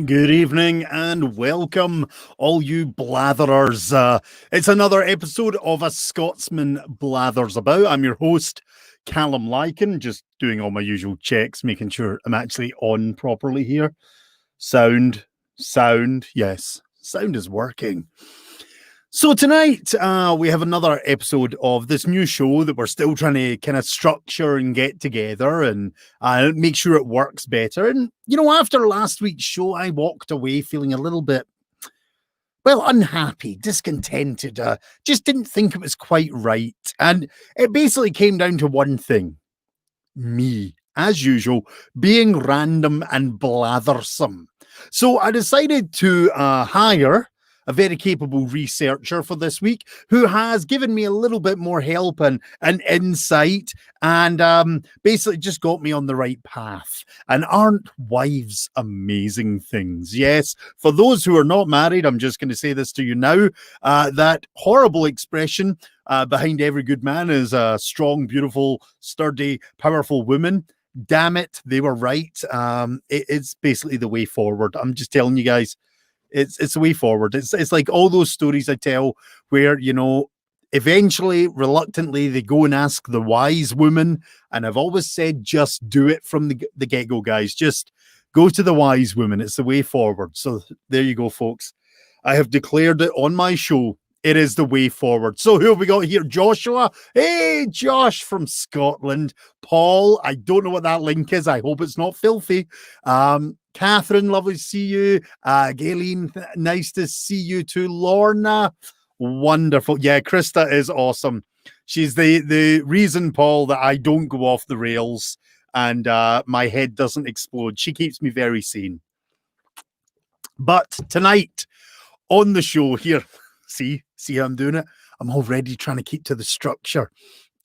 Good evening and welcome, all you blatherers. It's another episode of A Scotsman Blathers About. I'm your host, Calum Lykan, just doing all my usual checks, making sure I'm actually on properly here. Sound, yes, sound is working. So tonight we have another episode of this new show that we're still trying to kind of structure and get together and make sure it works better. And, you know, after last week's show, I walked away feeling a little bit, well, unhappy, discontented, just didn't think it was quite right. And it basically came down to one thing: me, as usual, being random and blathersome. So I decided to hire a very capable researcher for this week who has given me a little bit more help and insight and basically just got me on the right path. And aren't wives amazing things? Yes, for those who are not married, I'm just going to say this to you now. That horrible expression, behind every good man is a strong, beautiful, sturdy, powerful woman. Damn it, they were right. It's basically the way forward. I'm just telling you guys, it's the way forward. It's like all those stories I tell where, you know, eventually, reluctantly, they go and ask the wise woman. And I've always said, just do it from the get-go, guys. Just go to the wise woman. It's the way forward. So there you go, folks. I have declared it on my show. It is the way forward. So who have we got here? Joshua. Hey, Josh from Scotland. Paul, I don't know what that link is. I hope it's not filthy. Catherine, lovely to see you. Galen, nice to see you too. Lorna, wonderful. Yeah, Krista is awesome. She's the reason, Paul, that I don't go off the rails and my head doesn't explode. She keeps me very sane. But tonight on the show here, see how I'm doing it? I'm already trying to keep to the structure.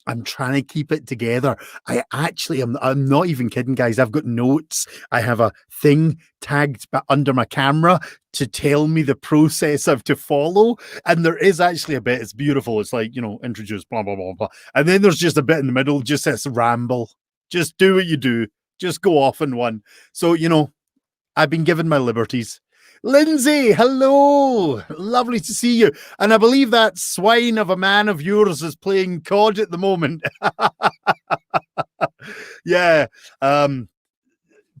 I'm trying to keep it together. I'm not even kidding, guys. I've got notes. I have a thing tagged under my camera to tell me the process I have to follow. And there is actually a bit, it's beautiful. It's like, you know, introduce, blah, blah, blah, blah. And then there's just a bit in the middle, just says ramble. Just do what you do. Just go off in one. So, you know, I've been given my liberties. Lindsay, hello. Lovely to see you. And I believe that swine of a man of yours is playing COD at the moment. Yeah.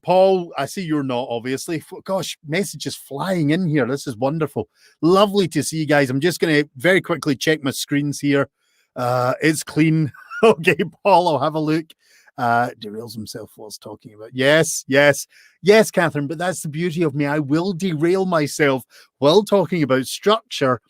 Paul, I see you're not, obviously. Gosh, messages flying in here. This is wonderful. Lovely to see you guys. I'm just going to very quickly check my screens here. It's clean. Okay, Paul, I'll have a look. Derails himself whilst talking about. Yes, Catherine, but that's the beauty of me. I will derail myself while talking about structure.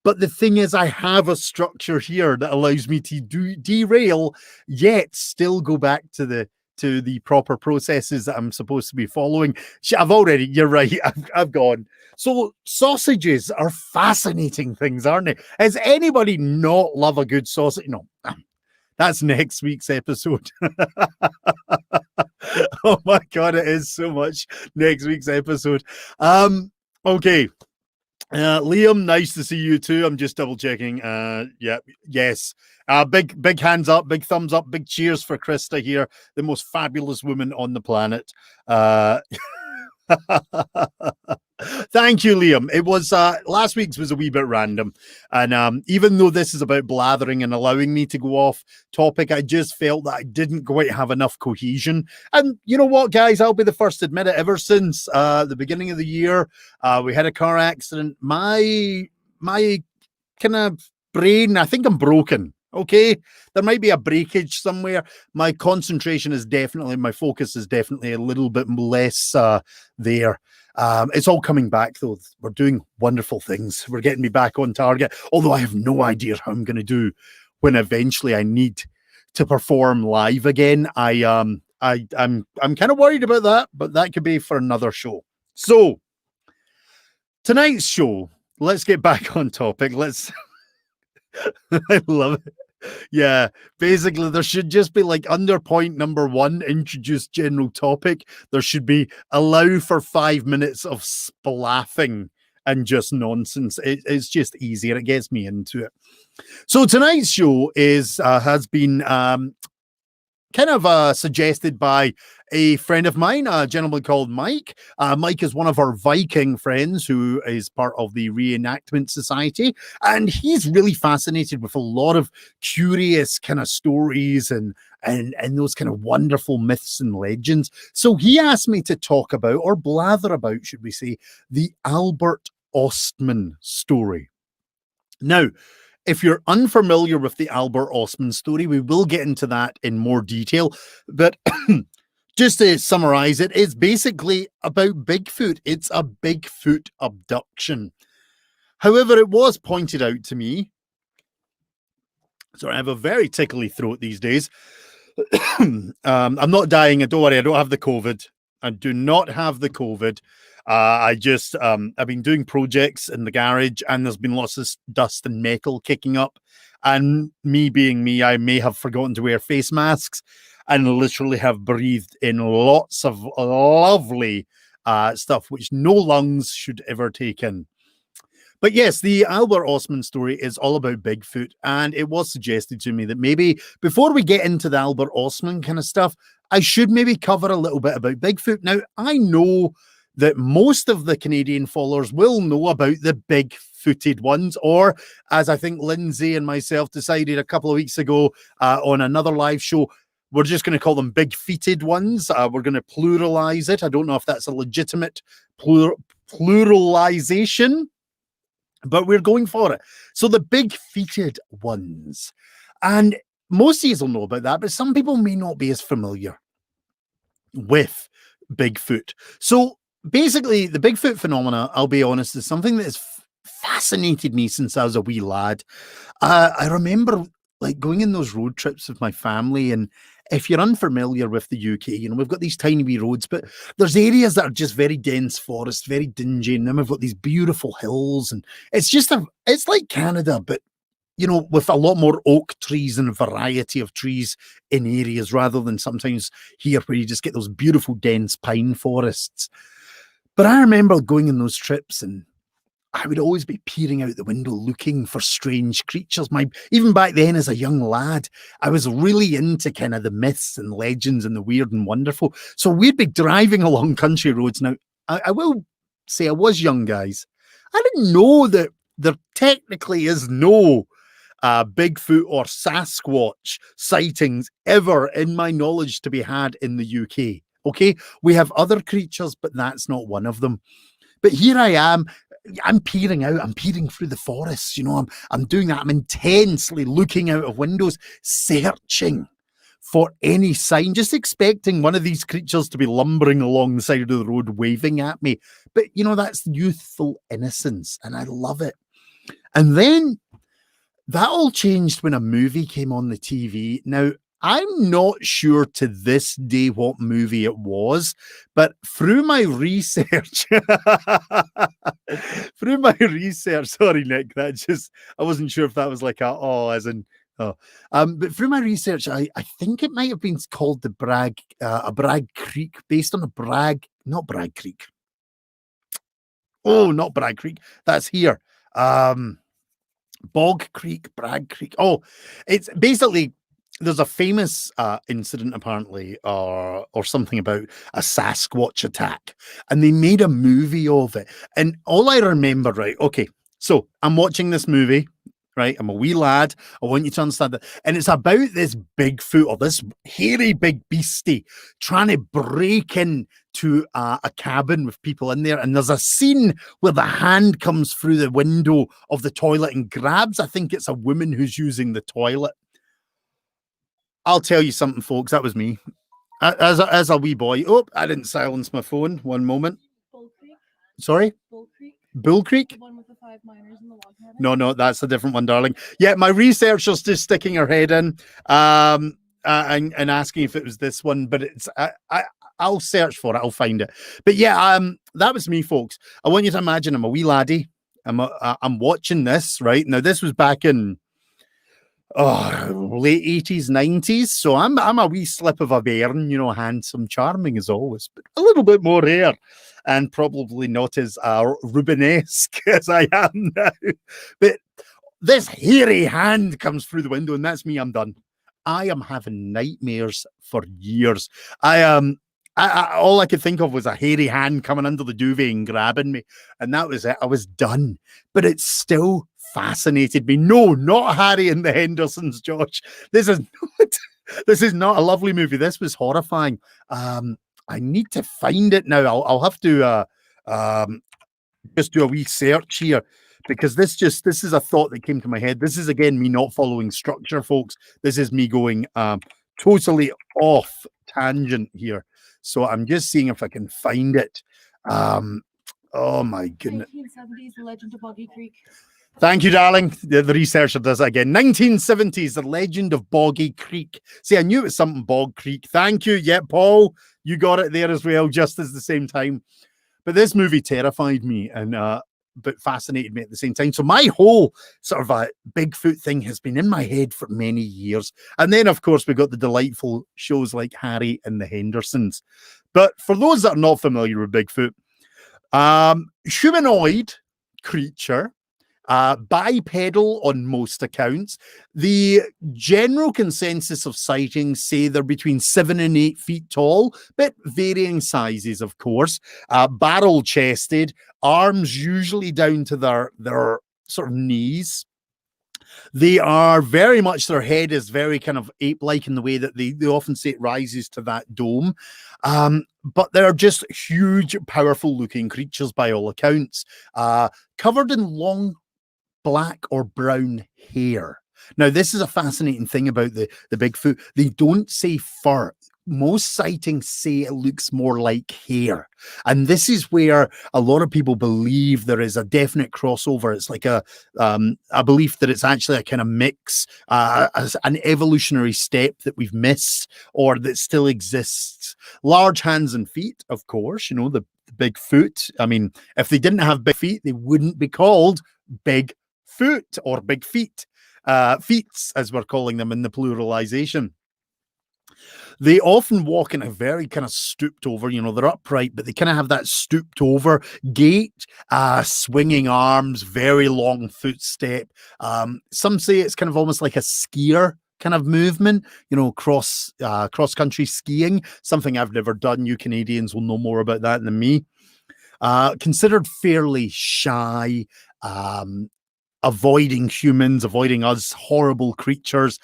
But the thing is, I have a structure here that allows me to derail, yet still go back to the proper processes that I'm supposed to be following. You're right, I've gone. So sausages are fascinating things, aren't they? Does anybody not love a good sausage? No. That's next week's episode. Oh my God, it is so much next week's episode. Okay. Liam, nice to see you too. I'm just double checking. Yes. Big hands up, big thumbs up, big cheers for Krista here, the most fabulous woman on the planet. Thank you, Liam. It was last week's was a wee bit random, and even though this is about blathering and allowing me to go off topic, I just felt that I didn't quite have enough cohesion. And you know what, guys, I'll be the first to admit it. Ever since the beginning of the year, we had a car accident. My kind of brain, I think I'm broken. Okay, there might be a breakage somewhere. My concentration is definitely, my focus is definitely a little bit less there. It's all coming back, though. We're doing wonderful things. We're getting me back on target, although I have no idea how I'm going to do when eventually I need to perform live again. I'm kind of worried about that, but that could be for another show. So tonight's show, let's get back on topic. I love it. Yeah, basically, there should just be like under point number 1, introduce general topic. There should be allow for 5 minutes of splaffing and just nonsense. It's just easier. It gets me into it. So tonight's show has been kind of suggested by a friend of mine, a gentleman called Mike. Mike is one of our Viking friends who is part of the Reenactment Society, and he's really fascinated with a lot of curious kind of stories and those kind of wonderful myths and legends. So he asked me to talk about, or blather about, should we say, the Albert Ostman story. Now, if you're unfamiliar with the Albert Ostman story, we will get into that in more detail. But just to summarize it, it's basically about Bigfoot. It's a Bigfoot abduction. However, it was pointed out to me. Sorry, I have a very tickly throat these days. I'm not dying. Don't worry, I don't have the COVID. I do not have the COVID. I've been doing projects in the garage, and there's been lots of dust and metal kicking up. And me being me, I may have forgotten to wear face masks and literally have breathed in lots of lovely stuff, which no lungs should ever take in. But yes, the Albert Ostman story is all about Bigfoot, and it was suggested to me that maybe before we get into the Albert Ostman kind of stuff, I should maybe cover a little bit about Bigfoot. Now, I know that most of the Canadian followers will know about the big-footed ones, or as I think Lindsay and myself decided a couple of weeks ago on another live show, we're just going to call them big-feeted ones. We're going to pluralize it. I don't know if that's a legitimate pluralization, but we're going for it. So the big-feeted ones. And most of you will know about that, but some people may not be as familiar with Bigfoot. So basically, the Bigfoot phenomena, I'll be honest, is something that has fascinated me since I was a wee lad. I remember like going in those road trips with my family, and if you're unfamiliar with the UK, you know, we've got these tiny wee roads, but there's areas that are just very dense forest, very dingy, and then we've got these beautiful hills, and it's like Canada, but you know, with a lot more oak trees and a variety of trees in areas rather than sometimes here where you just get those beautiful dense pine forests. But I remember going on those trips, and I would always be peering out the window looking for strange creatures. Even back then as a young lad, I was really into kind of the myths and legends and the weird and wonderful. So we'd be driving along country roads. Now, I will say I was young, guys. I didn't know that there technically is no Bigfoot or Sasquatch sightings ever in my knowledge to be had in the UK. Okay, we have other creatures, but that's not one of them. But here I am. I'm peering out. I'm peering through the forests. You know, I'm doing that. I'm intensely looking out of windows, searching for any sign, just expecting one of these creatures to be lumbering along the side of the road, waving at me. But you know, that's youthful innocence, and I love it. And then that all changed when a movie came on the TV. Now, I'm not sure to this day what movie it was, but through my research, sorry, Nick, I wasn't sure if that was like but through my research, I think it might have been called a Bragg Creek, based on not Bragg Creek. Oh, not Bragg Creek. That's here. Bog Creek, Bragg Creek. Oh, it's basically, there's a famous incident apparently, or something about a Sasquatch attack, and they made a movie of it. And all I remember, right? Okay, so I'm watching this movie, right? I'm a wee lad. I want you to understand that. And it's about this Bigfoot, or this hairy big beastie, trying to break in to a cabin with people in there. And there's a scene where the hand comes through the window of the toilet and grabs, I think it's a woman who's using the toilet. I'll tell you something, folks. That was me. As a wee boy. Oh, I didn't silence my phone. One moment. Bull Creek? Sorry? Bull Creek? Bull Creek? The one with the 5 miners in the log cabin? No, that's a different one, darling. Yeah, my researcher's just sticking her head in and asking if it was this one, but it's I'll search for it. I'll find it. But yeah, that was me, folks. I want you to imagine I'm a wee laddie. I'm watching this, right? Now, this was back in late 80s, 90s. So I'm a wee slip of a bairn, you know, handsome, charming as always, but a little bit more hair and probably not as Rubenesque as I am now. But this hairy hand comes through the window, and that's me. I'm done. I am having nightmares for years. All I could think of was a hairy hand coming under the duvet and grabbing me, and that was it. I was done. But it still fascinated me. No, not Harry and the Hendersons, Josh. This is not. This is not a lovely movie. This was horrifying. I need to find it now. I'll have to just do a wee search here, because this is a thought that came to my head. This is again me not following structure, folks. This is me going totally off tangent here. So I'm just seeing if I can find it. Oh my goodness. 1970s, The Legend of Boggy Creek. Thank you, darling. The researcher does it again. 1970s, The Legend of Boggy Creek. See, I knew it was something Bog Creek. Thank you. Yeah, Paul, you got it there as well, just at the same time. But this movie terrified me and but fascinated me at the same time. So my whole sort of Bigfoot thing has been in my head for many years. And then, of course, we got the delightful shows like Harry and the Hendersons. But for those that are not familiar with Bigfoot, humanoid creature, bipedal on most accounts. The general consensus of sightings say they're between 7 and 8 feet tall, but varying sizes, of course. Barrel chested, arms usually down to their sort of knees. They are very much, their head is very kind of ape-like in the way that they often say it rises to that dome. But they're just huge, powerful looking creatures by all accounts, covered in long black or brown hair. Now, this is a fascinating thing about the Bigfoot. They don't say fur. Most sightings say it looks more like hair. And this is where a lot of people believe there is a definite crossover. It's like a belief that it's actually a kind of mix, an evolutionary step that we've missed or that still exists. Large hands and feet, of course, you know, the Bigfoot. I mean, if they didn't have big feet, they wouldn't be called Bigfoot or big feet. Feets, as we're calling them in the pluralization. They often walk in a very kind of stooped over, you know, they're upright, but they kind of have that stooped over gait, swinging arms, very long footstep. Some say it's kind of almost like a skier kind of movement, you know, cross country skiing, something I've never done. You Canadians will know more about that than me. Considered fairly shy, avoiding humans, avoiding us, horrible creatures,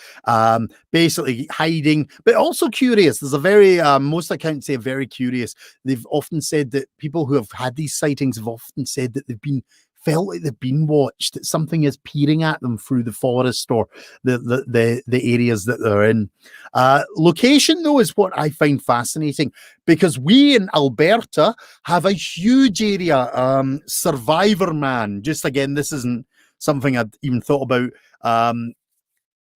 basically hiding, but also curious. There's a very, most accounts say very curious. They've often said that people who have had these sightings have often said that felt like they've been watched, that something is peering at them through the forest or the areas that they're in. Location, though, is what I find fascinating, because we in Alberta have a huge area. Survivor Man, just again, this isn't something I'd even thought about.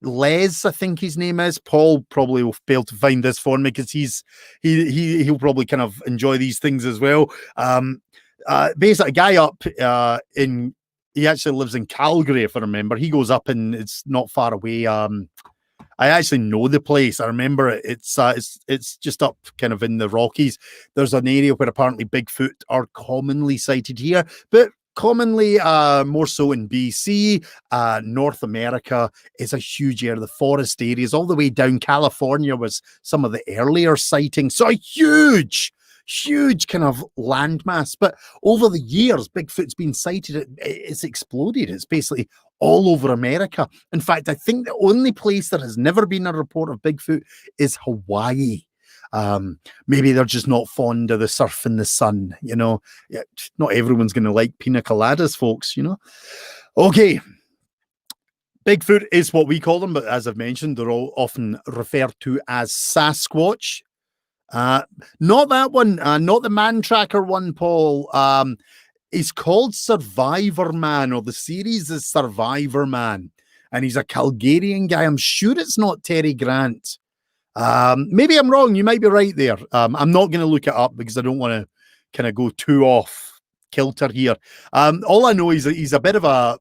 Les, I think his name is. Paul probably will be able to find this for me, because he'll probably kind of enjoy these things as well. Basically, a guy up he actually lives in Calgary, if I remember. He goes up and it's not far away. I actually know the place. I remember it. It's just up kind of in the Rockies. There's an area where apparently Bigfoot are commonly sighted here, but commonly more so in BC. North America is a huge area. The forest areas all the way down. California was some of the earlier sightings. So a huge kind of landmass. But over the years, Bigfoot's been sighted. It's exploded. It's basically all over America. In fact, I think the only place that has never been a report of Bigfoot is Hawaii. Maybe they're just not fond of the surf and the sun, you know. Yeah, not everyone's going to like pina coladas, folks, you know. Okay. Bigfoot is what we call them, but as I've mentioned, they're all often referred to as Sasquatch. Not that one, not the Man Tracker one, Paul. He's called Survivor Man, or the series is Survivor Man, and he's a Calgarian guy. I'm sure it's not Terry Grant. Maybe I'm wrong. You might be right there. I'm not going to look it up because I don't want to kind of go too off kilter here. All I know is that he's a bit of a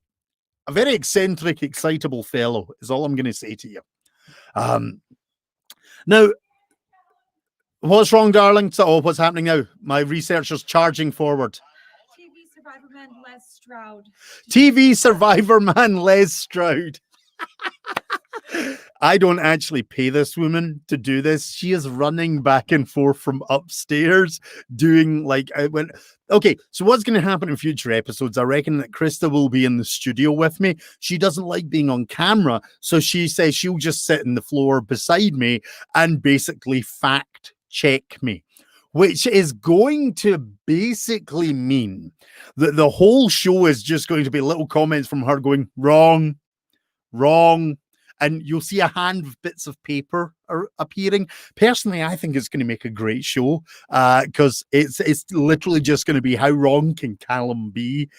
very eccentric, excitable fellow, is all I'm going to say to you. Now, what's wrong, darling? So, what's happening now? My researcher's charging forward. TV Survivor Man Les Stroud. TV Survivor Man Les Stroud. I don't actually pay this woman to do this. She is running back and forth from upstairs doing like I went. Okay, so what's going to happen in future episodes? I reckon that Krista will be in the studio with me. She doesn't like being on camera, so she says she'll just sit in the floor beside me and basically fact check me, which is going to basically mean that the whole show is just going to be little comments from her going wrong, wrong, and you'll see a hand with bits of paper are appearing. Personally, I think it's going to make a great show because it's literally just going to be how wrong can Calum be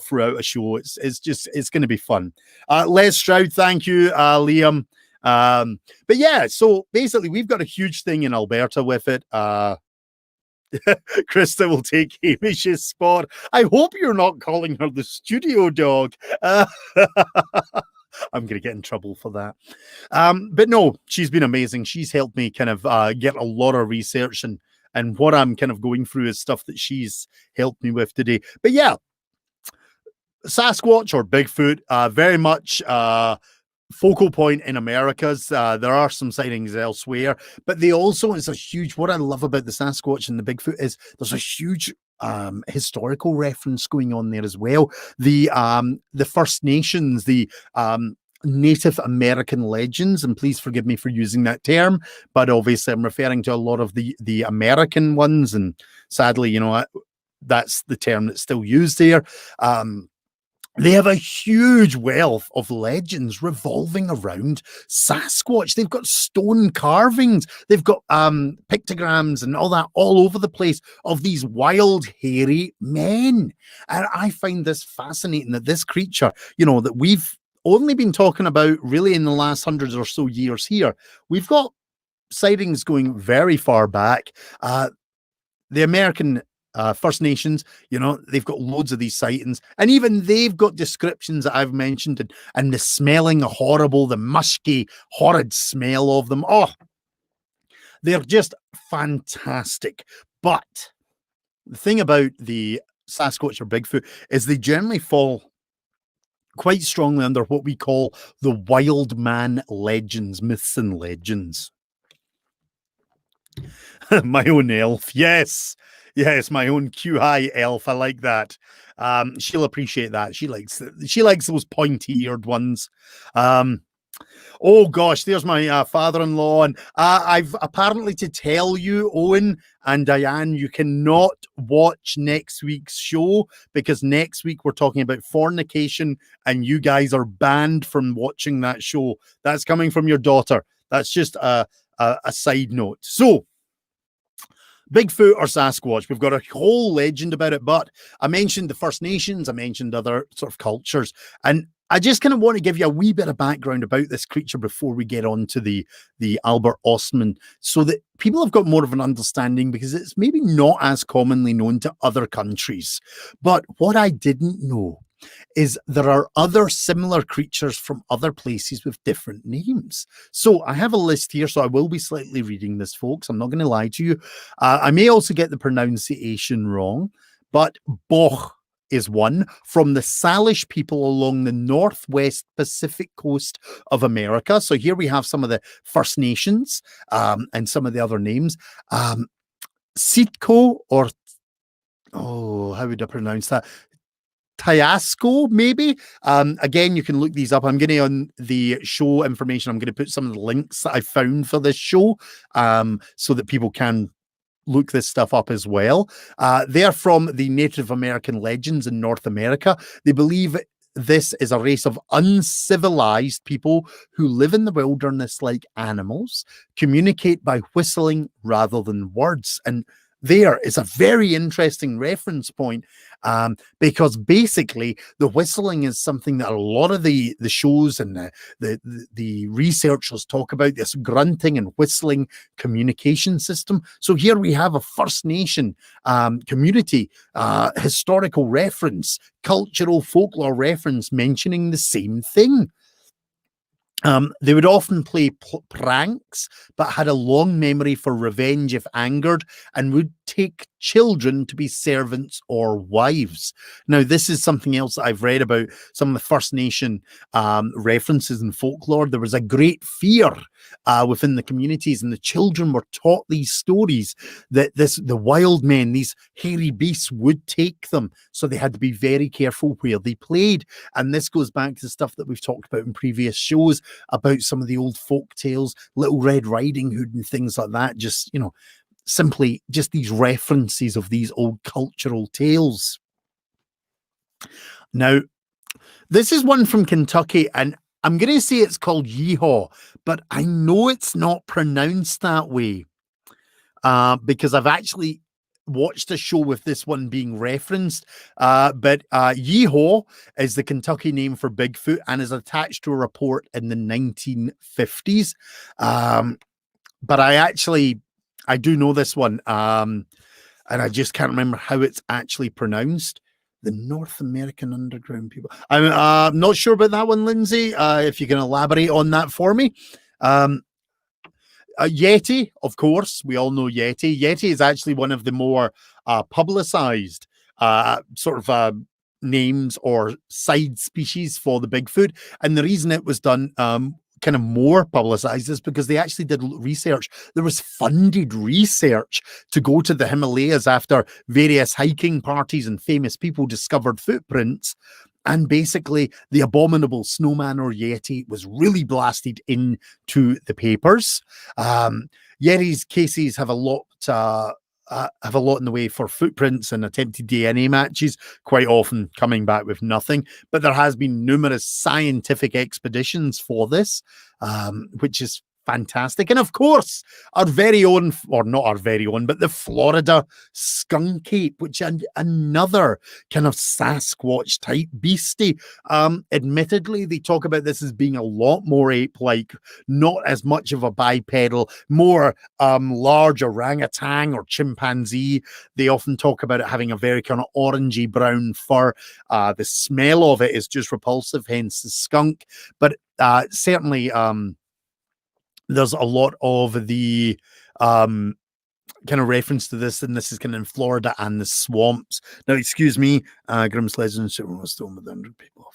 throughout a show. It's going to be fun. Les Stroud, thank you, Liam. But yeah, so basically we've got a huge thing in Alberta with it. Krista will take Hamish's spot. I hope you're not calling her the studio dog. I'm going to get in trouble for that. But no, she's been amazing. She's helped me kind of get a lot of research, and what I'm kind of going through is stuff that she's helped me with today. But yeah, Sasquatch or Bigfoot, very much focal point in Americas. There are some sightings elsewhere, but they also, it's a huge, what I love about the Sasquatch and the Bigfoot is there's a huge historical reference going on there as well. The First Nations, the Native American legends, and please forgive me for using that term, but obviously I'm referring to a lot of the American ones, and sadly, you know, that's the term that's still used there. They have a huge wealth of legends revolving around Sasquatch. They've got stone carvings. They've got pictograms and all that all over the place of these wild, hairy men. And I find this fascinating that this creature, you know, that we've only been talking about really in the last hundreds or so years here. We've got sightings going very far back. The American First Nations, you know, they've got loads of these sightings, and even they've got descriptions that I've mentioned, and the smelling horrible, the musky, horrid smell of them. Oh, they're just fantastic. But the thing about the Sasquatch or Bigfoot is they generally fall quite strongly under what we call the wild man legends, myths and legends. My own elf, yes. Yes, my own Q-high elf. I like that. She'll appreciate that. She likes those pointy-eared ones. Oh gosh, there's my father-in-law, and I've apparently to tell you, Owen and Diane, you cannot watch next week's show because next week we're talking about fornication, and you guys are banned from watching that show. That's coming from your daughter. That's just a side note. So, Bigfoot or Sasquatch, we've got a whole legend about it, but I mentioned the First Nations, I mentioned other sort of cultures, and I just kind of want to give you a wee bit of background about this creature before we get on to the Albert Ostman, so that people have got more of an understanding, because it's maybe not as commonly known to other countries. But what I didn't know is there are other similar creatures from other places with different names. So I have a list here, so I will be slightly reading this, folks. I'm not going to lie to you. I may also get the pronunciation wrong, but Boch is one from the Salish people along the northwest Pacific coast of America. So here we have some of the First Nations and some of the other names. Sitko, or, oh, how would I pronounce that? Tyasco, maybe. Again, you can look these up. I'm going to, on the show information, I'm going to put some of the links that I found for this show so that people can look this stuff up as well. They're from the Native American legends in North America. They believe this is a race of uncivilized people who live in the wilderness like animals, communicate by whistling rather than words. And there is a very interesting reference point because basically the whistling is something that a lot of the shows and the researchers talk about, this grunting and whistling communication system. So here we have a First Nation community historical reference, cultural folklore reference mentioning the same thing. They would often play pranks, but had a long memory for revenge if angered, and would take children to be servants or wives. Now, this is something else that I've read about some of the First Nation references in folklore. There was a great fear within the communities, and the children were taught these stories that the wild men, these hairy beasts, would take them. So they had to be very careful where they played. And this goes back to the stuff that we've talked about in previous shows about some of the old folk tales, Little Red Riding Hood and things like that. Just, simply just these references of these old cultural tales. Now, this is one from Kentucky, and I'm going to say it's called Yeehaw, but I know it's not pronounced that way because I've actually watched a show with this one being referenced. But Yeehaw is the Kentucky name for Bigfoot and is attached to a report in the 1950s. But I do know this one, and I just can't remember how it's actually pronounced. The North American Underground people. I'm not sure about that one, Lindsay. If you can elaborate on that for me. Yeti, of course, we all know Yeti. Yeti is actually one of the more publicized names or side species for the Bigfoot. And the reason it was done kind of more publicized is because they actually did research. There was funded research to go to the Himalayas after various hiking parties and famous people discovered footprints. And basically, the abominable snowman or Yeti was really blasted into the papers. Yeti's cases have a lot in the way for footprints and attempted DNA matches, quite often coming back with nothing. But there has been numerous scientific expeditions for this, which is fantastic. And of course, our very own, or not our very own, but the Florida Skunk Ape, which is another kind of Sasquatch type beastie. Admittedly, they talk about this as being a lot more ape-like, not as much of a bipedal, more large orangutan or chimpanzee. They often talk about it having a very kind of orangey brown fur. The smell of it is just repulsive, hence the skunk. But certainly, there's a lot of the kind of reference to this, and this is kind of in Florida and the swamps. Now, excuse me, Grimm's Legend was still with 100 people.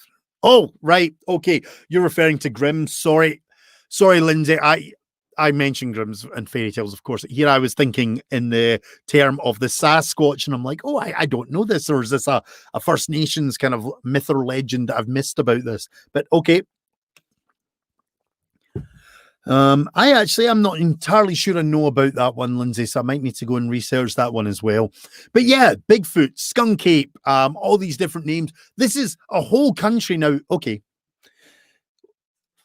Oh, right. Okay. You're referring to Grimm. Sorry, Lindsay. I mentioned Grimm's and fairy tales, of course. Here I was thinking in the term of the Sasquatch, and I'm like, oh, I don't know this. Or is this a First Nations kind of myth or legend that I've missed about this? But okay. I'm not entirely sure I know about that one, Lindsay, so I might need to go and research that one as well. But yeah, Bigfoot, Skunk Ape, all these different names. This is a whole country now. Okay.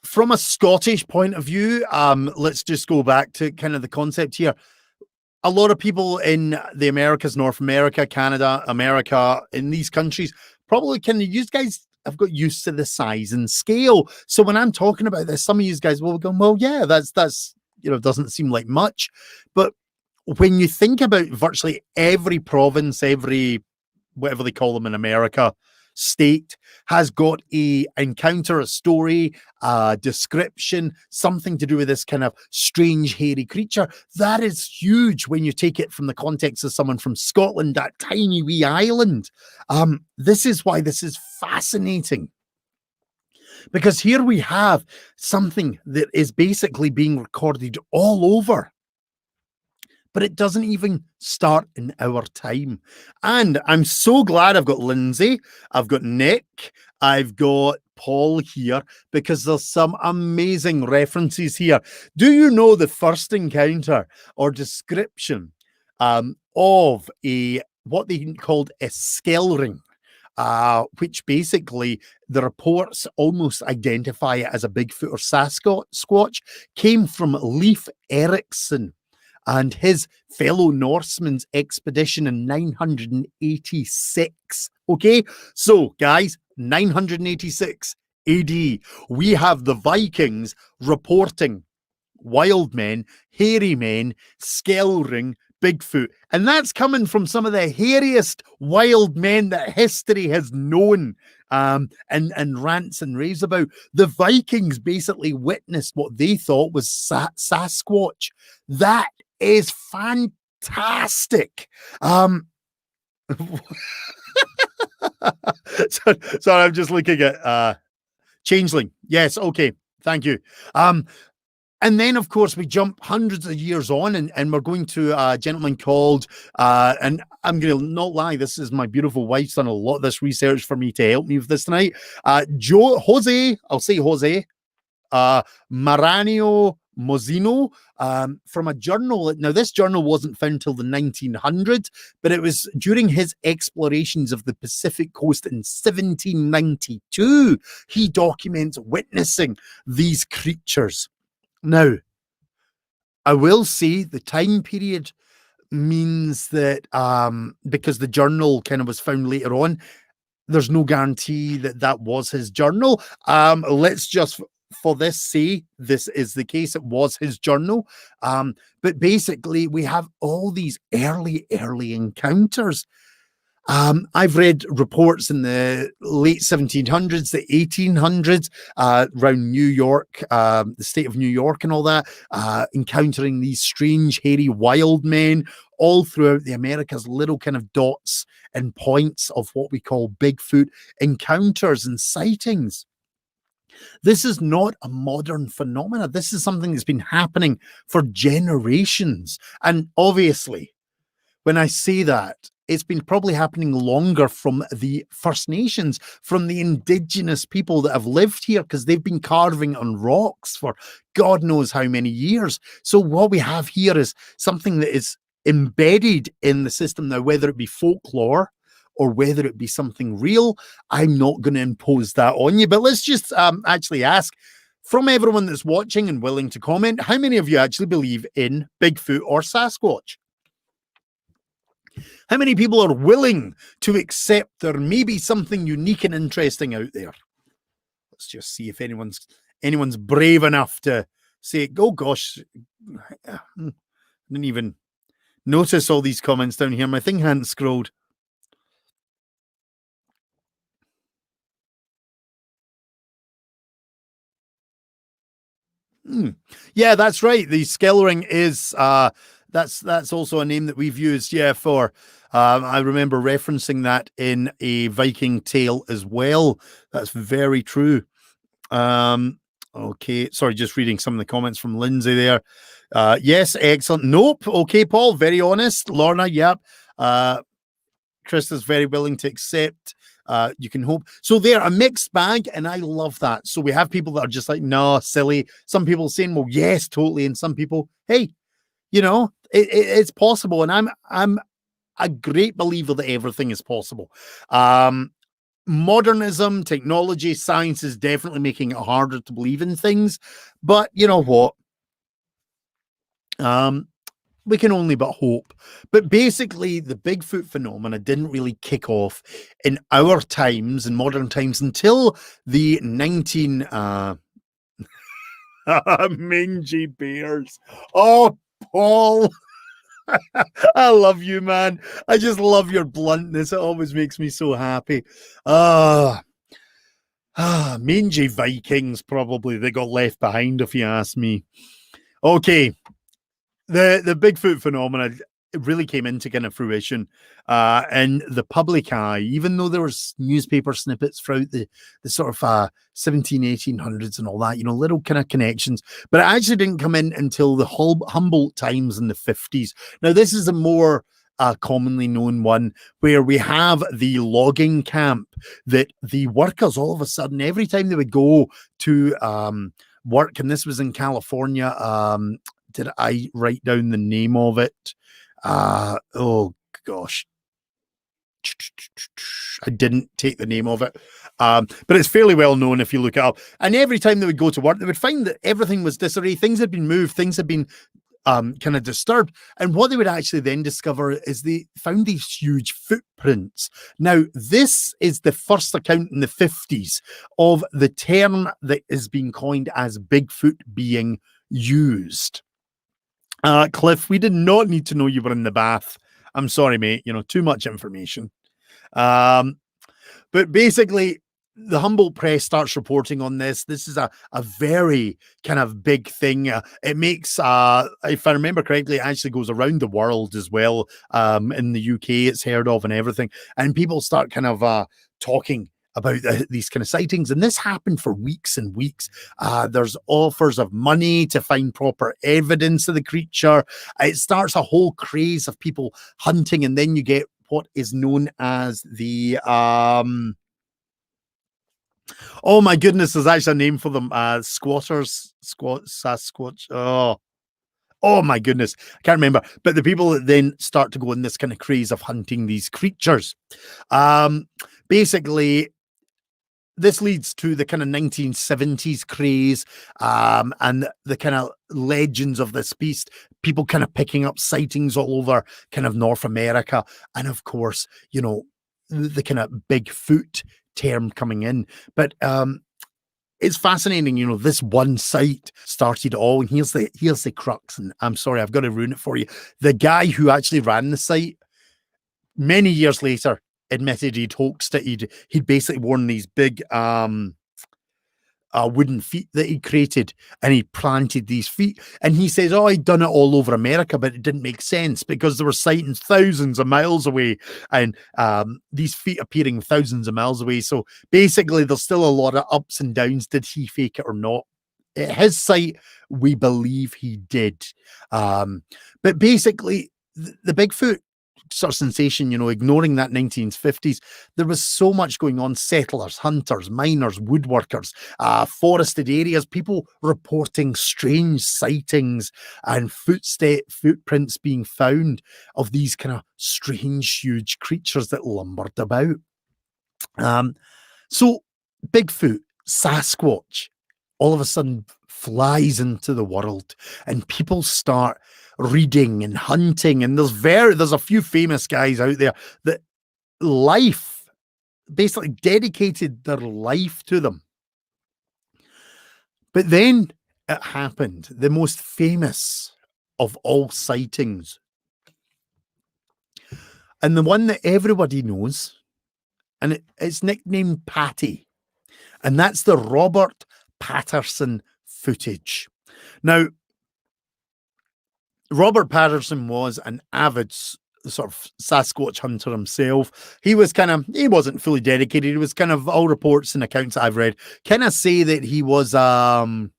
From a Scottish point of view, let's just go back to kind of the concept here. A lot of people in the Americas, North America, Canada, America, in these countries, probably you guys have got used to the size and scale. So when I'm talking about this, some of you guys will go, well, yeah, that's doesn't seem like much. But when you think about virtually every province, every whatever they call them in America, state has got a encounter, a story, a description, something to do with this kind of strange hairy creature. That is huge when you take it from the context of someone from Scotland, that tiny wee island. This is why this is fascinating, because here we have something that is basically being recorded all over. But it doesn't even start in our time. And I'm so glad I've got Lindsay, I've got Nick, I've got Paul here, because there's some amazing references here. Do you know the first encounter or description of what they called a skellring? Which basically the reports almost identify it as a Bigfoot or Sasquatch, came from Leif Erikson and his fellow Norsemen's expedition in 986. Okay, so guys, 986 AD, we have the Vikings reporting wild men, hairy men, skellring, Bigfoot. And that's coming from some of the hairiest wild men that history has known, and rants and raves about. The Vikings basically witnessed what they thought was Sasquatch. That is fantastic. Sorry, I'm just looking at Changeling. Yes, okay. Thank you. And then, of course, we jump hundreds of years on, and we're going to a gentleman called, and I'm going to not lie, this is my beautiful wife's done a lot of this research for me to help me with this tonight. Jose Maranio Mozzino, from a journal. Now, this journal wasn't found till the 1900s, but it was during his explorations of the Pacific coast in 1792. He documents witnessing these creatures. Now, I will say the time period means that because the journal kind of was found later on, there's no guarantee that that was his journal. Let's just, for this, say this is the case. It was his journal. But basically, we have all these early encounters. I've read reports in the late 1700s, the 1800s, around New York, the state of New York and all that, encountering these strange, hairy, wild men all throughout the Americas, little kind of dots and points of what we call Bigfoot encounters and sightings. This is not a modern phenomenon. This is something that's been happening for generations. And obviously, when I say that, it's been probably happening longer from the First Nations, from the indigenous people that have lived here, because they've been carving on rocks for God knows how many years. So what we have here is something that is embedded in the system now, whether it be folklore or whether it be something real. I'm not going to impose that on you, but let's just actually ask, from everyone that's watching and willing to comment, how many of you actually believe in Bigfoot or Sasquatch? How many people are willing to accept there may be something unique and interesting out there? Let's just see if anyone's brave enough to say, oh gosh, I didn't even notice all these comments down here. My thing hadn't scrolled. Yeah, that's right. The Skellering is that's also a name that we've used, for I remember referencing that in a Viking tale as well. That's very true. Okay, sorry, just reading some of the comments from Lindsay there. Yes, excellent. Nope. Okay, Paul, very honest. Lorna, yep. Chris is very willing to accept. You can hope. So they're a mixed bag, and I love that. So we have people that are just like, no, silly. Some people saying, well, yes, totally. And some people, hey, it's possible. And I'm a great believer that everything is possible. Modernism, technology, science is definitely making it harder to believe in things. But you know what? We can only but hope. But basically, the Bigfoot phenomena didn't really kick off in our times, in modern times, until the mangy bears. Oh, Paul. I love you, man. I just love your bluntness. It always makes me so happy. Mangy Vikings, probably. They got left behind, if you ask me. Okay. The Bigfoot phenomenon, it really came into kind of fruition in the public eye, even though there was newspaper snippets throughout the sort of 1800s and all that, little kind of connections. But it actually didn't come in until the Humboldt times in the 50s. Now, this is a more commonly known one where we have the logging camp that the workers all of a sudden, every time they would go to work, and this was in California, did I write down the name of it? Oh gosh. I didn't take the name of it. But it's fairly well known if you look it up. And every time they would go to work, they would find that everything was disarray. Things had been moved. Things had been kind of disturbed. And what they would actually then discover is they found these huge footprints. Now, this is the first account in the 50s of the term that is being coined as Bigfoot being used. Cliff, we did not need to know you were in the bath. I'm sorry, mate. Too much information. But basically, the Humboldt Press starts reporting on this. This is a very kind of big thing. It makes, if I remember correctly, it actually goes around the world as well. In the UK, it's heard of and everything. And people start kind of talking about these kind of sightings. And this happened for weeks and weeks. There's offers of money to find proper evidence of the creature. It starts a whole craze of people hunting. And then you get what is known as the oh my goodness, there's actually a name for them. Squatters, Sasquatch. Oh my goodness, I can't remember. But the people that then start to go in this kind of craze of hunting these creatures. Basically, this leads to the kind of 1970s craze, and the kind of legends of this beast, people kind of picking up sightings all over kind of North America. And of course, the kind of Bigfoot term coming in. But it's fascinating, this one site started all, and here's the crux, and I'm sorry, I've got to ruin it for you. The guy who actually ran the site, many years later, admitted he'd hoaxed it. He'd basically worn these big wooden feet that he created, and he planted these feet. And he says, he'd done it all over America, but it didn't make sense because there were sightings thousands of miles away, and these feet appearing thousands of miles away. So basically, there's still a lot of ups and downs. Did he fake it or not? At his site, we believe he did. But basically, the Bigfoot sort of sensation, ignoring that 1950s, there was so much going on. Settlers, hunters, miners, woodworkers, forested areas, people reporting strange sightings and footprints being found of these kind of strange, huge creatures that lumbered about. So Bigfoot, Sasquatch, all of a sudden flies into the world, and people start reading and hunting, and there's a few famous guys out there that basically dedicated their life to them. But then it happened, the most famous of all sightings, and the one that everybody knows, and it's nicknamed Patty, and that's the Robert Patterson footage. Now, Robert Patterson was an avid sort of Sasquatch hunter himself. He wasn't fully dedicated. He was kind of, all reports and accounts I've read kind of say that he was kind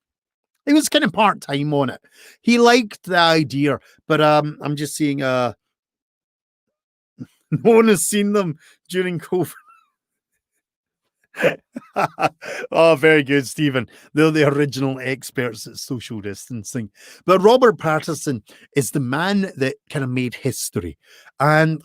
of part-time on it. He liked the idea, but I'm just seeing no one has seen them during COVID. Oh, very good, Stephen. They're the original experts at social distancing. But Robert Patterson is the man that kind of made history. And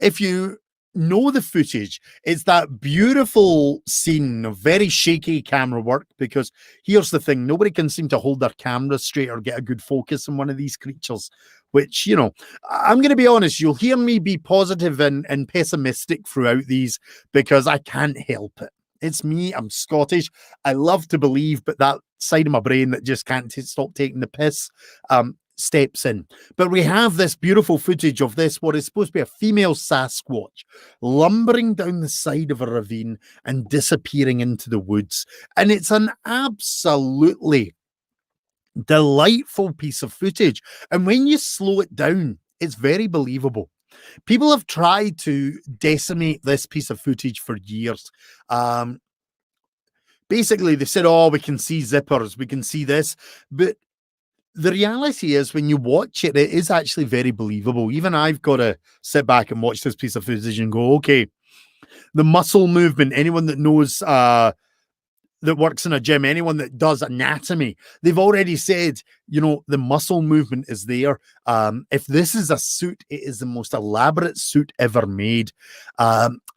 if you know the footage, it's that beautiful scene of very shaky camera work, because here's the thing, nobody can seem to hold their camera straight or get a good focus on one of these creatures, which, I'm going to be honest, you'll hear me be positive and pessimistic throughout these because I can't help it. It's me. I'm Scottish. I love to believe, but that side of my brain that just can't stop taking the piss steps in. But we have this beautiful footage of this, what is supposed to be a female Sasquatch, lumbering down the side of a ravine and disappearing into the woods. And it's an absolutely delightful piece of footage. And when you slow it down, it's very believable. People have tried to decimate this piece of footage for years. Basically, they said, we can see zippers, we can see this. But the reality is, when you watch it, it is actually very believable. Even I've got to sit back and watch this piece of footage and go, okay, the muscle movement, anyone that knows that works in a gym, anyone that does anatomy, they've already said, the muscle movement is there. If this is a suit, it is the most elaborate suit ever made.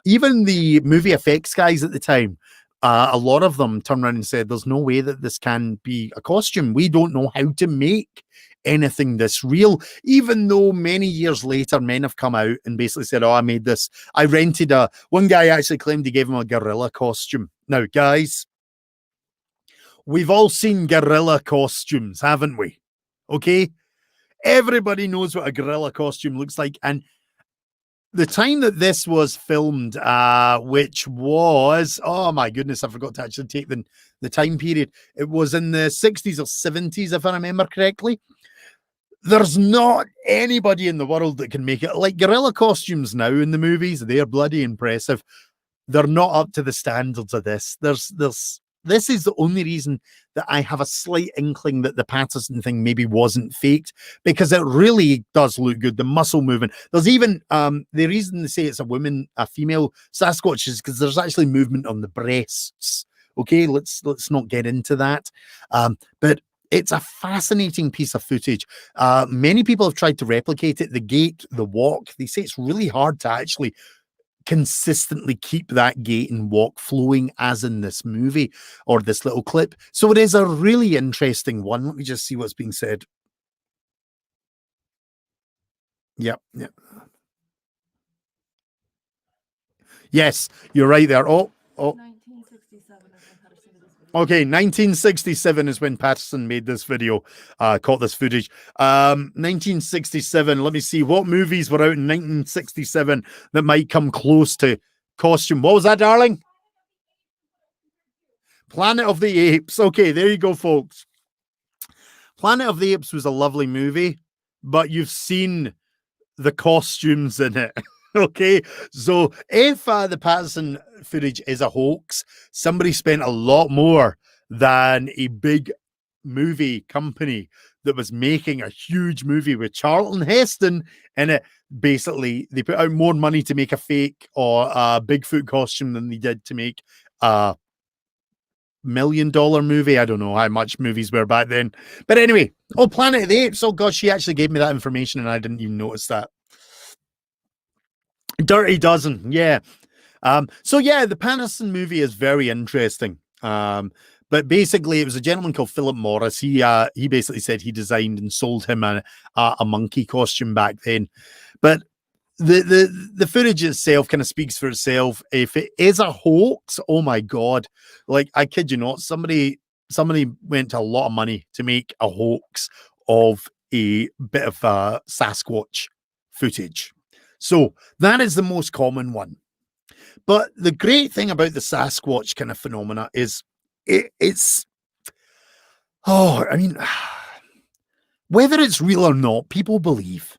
Even the movie effects guys at the time, a lot of them turned around and said, there's no way that this can be a costume. We don't know how to make anything this real, even though many years later men have come out and basically said, I made this. I rented one guy actually claimed he gave him a gorilla costume. Now, guys, we've all seen gorilla costumes, haven't we? Okay? Everybody knows what a gorilla costume looks like. And the time that this was filmed, which was, oh my goodness, I forgot to actually take the time period. It was in the 60s or 70s, if I remember correctly. There's not anybody in the world that can make it. Like gorilla costumes now in the movies, they're bloody impressive. They're not up to the standards of this. This is the only reason that I have a slight inkling that the Patterson thing maybe wasn't faked, because it really does look good. The muscle movement. There's even the reason they say it's a female Sasquatch is because there's actually movement on the breasts. Okay, let's not get into that. But it's a fascinating piece of footage. Many people have tried to replicate it. The gait, the walk. They say it's really hard to actually consistently keep that gait and walk flowing as in this movie or this little clip. So it is a really interesting one. Let me just see what's being said. Yep. Yes, you're right there. Oh. 1967 is when Patterson did this video. Okay, 1967 is when Patterson made this video, caught this footage. 1967, let me see, what movies were out in 1967 that might come close to costume? What was that, darling? Planet of the Apes. Okay, there you go, folks. Planet of the Apes was a lovely movie, but you've seen the costumes in it. Okay, so if the Patterson footage is a hoax, somebody spent a lot more than a big movie company that was making a huge movie with Charlton Heston in it. Basically, they put out more money to make a fake or a Bigfoot costume than they did to make a $1 million movie. I don't know how much movies were back then. But anyway, Planet of the Apes. Oh, God, she actually gave me that information and I didn't even notice that. Dirty Dozen, yeah. So yeah, the Patterson movie is very interesting. But basically, it was a gentleman called Philip Morris. He basically said he designed and sold him a monkey costume back then. But the footage itself kind of speaks for itself. If it is a hoax, oh my God, like I kid you not, somebody went to a lot of money to make a hoax of a bit of Sasquatch footage. So that is the most common one. But the great thing about the Sasquatch kind of phenomena is it's, I mean, whether it's real or not, people believe.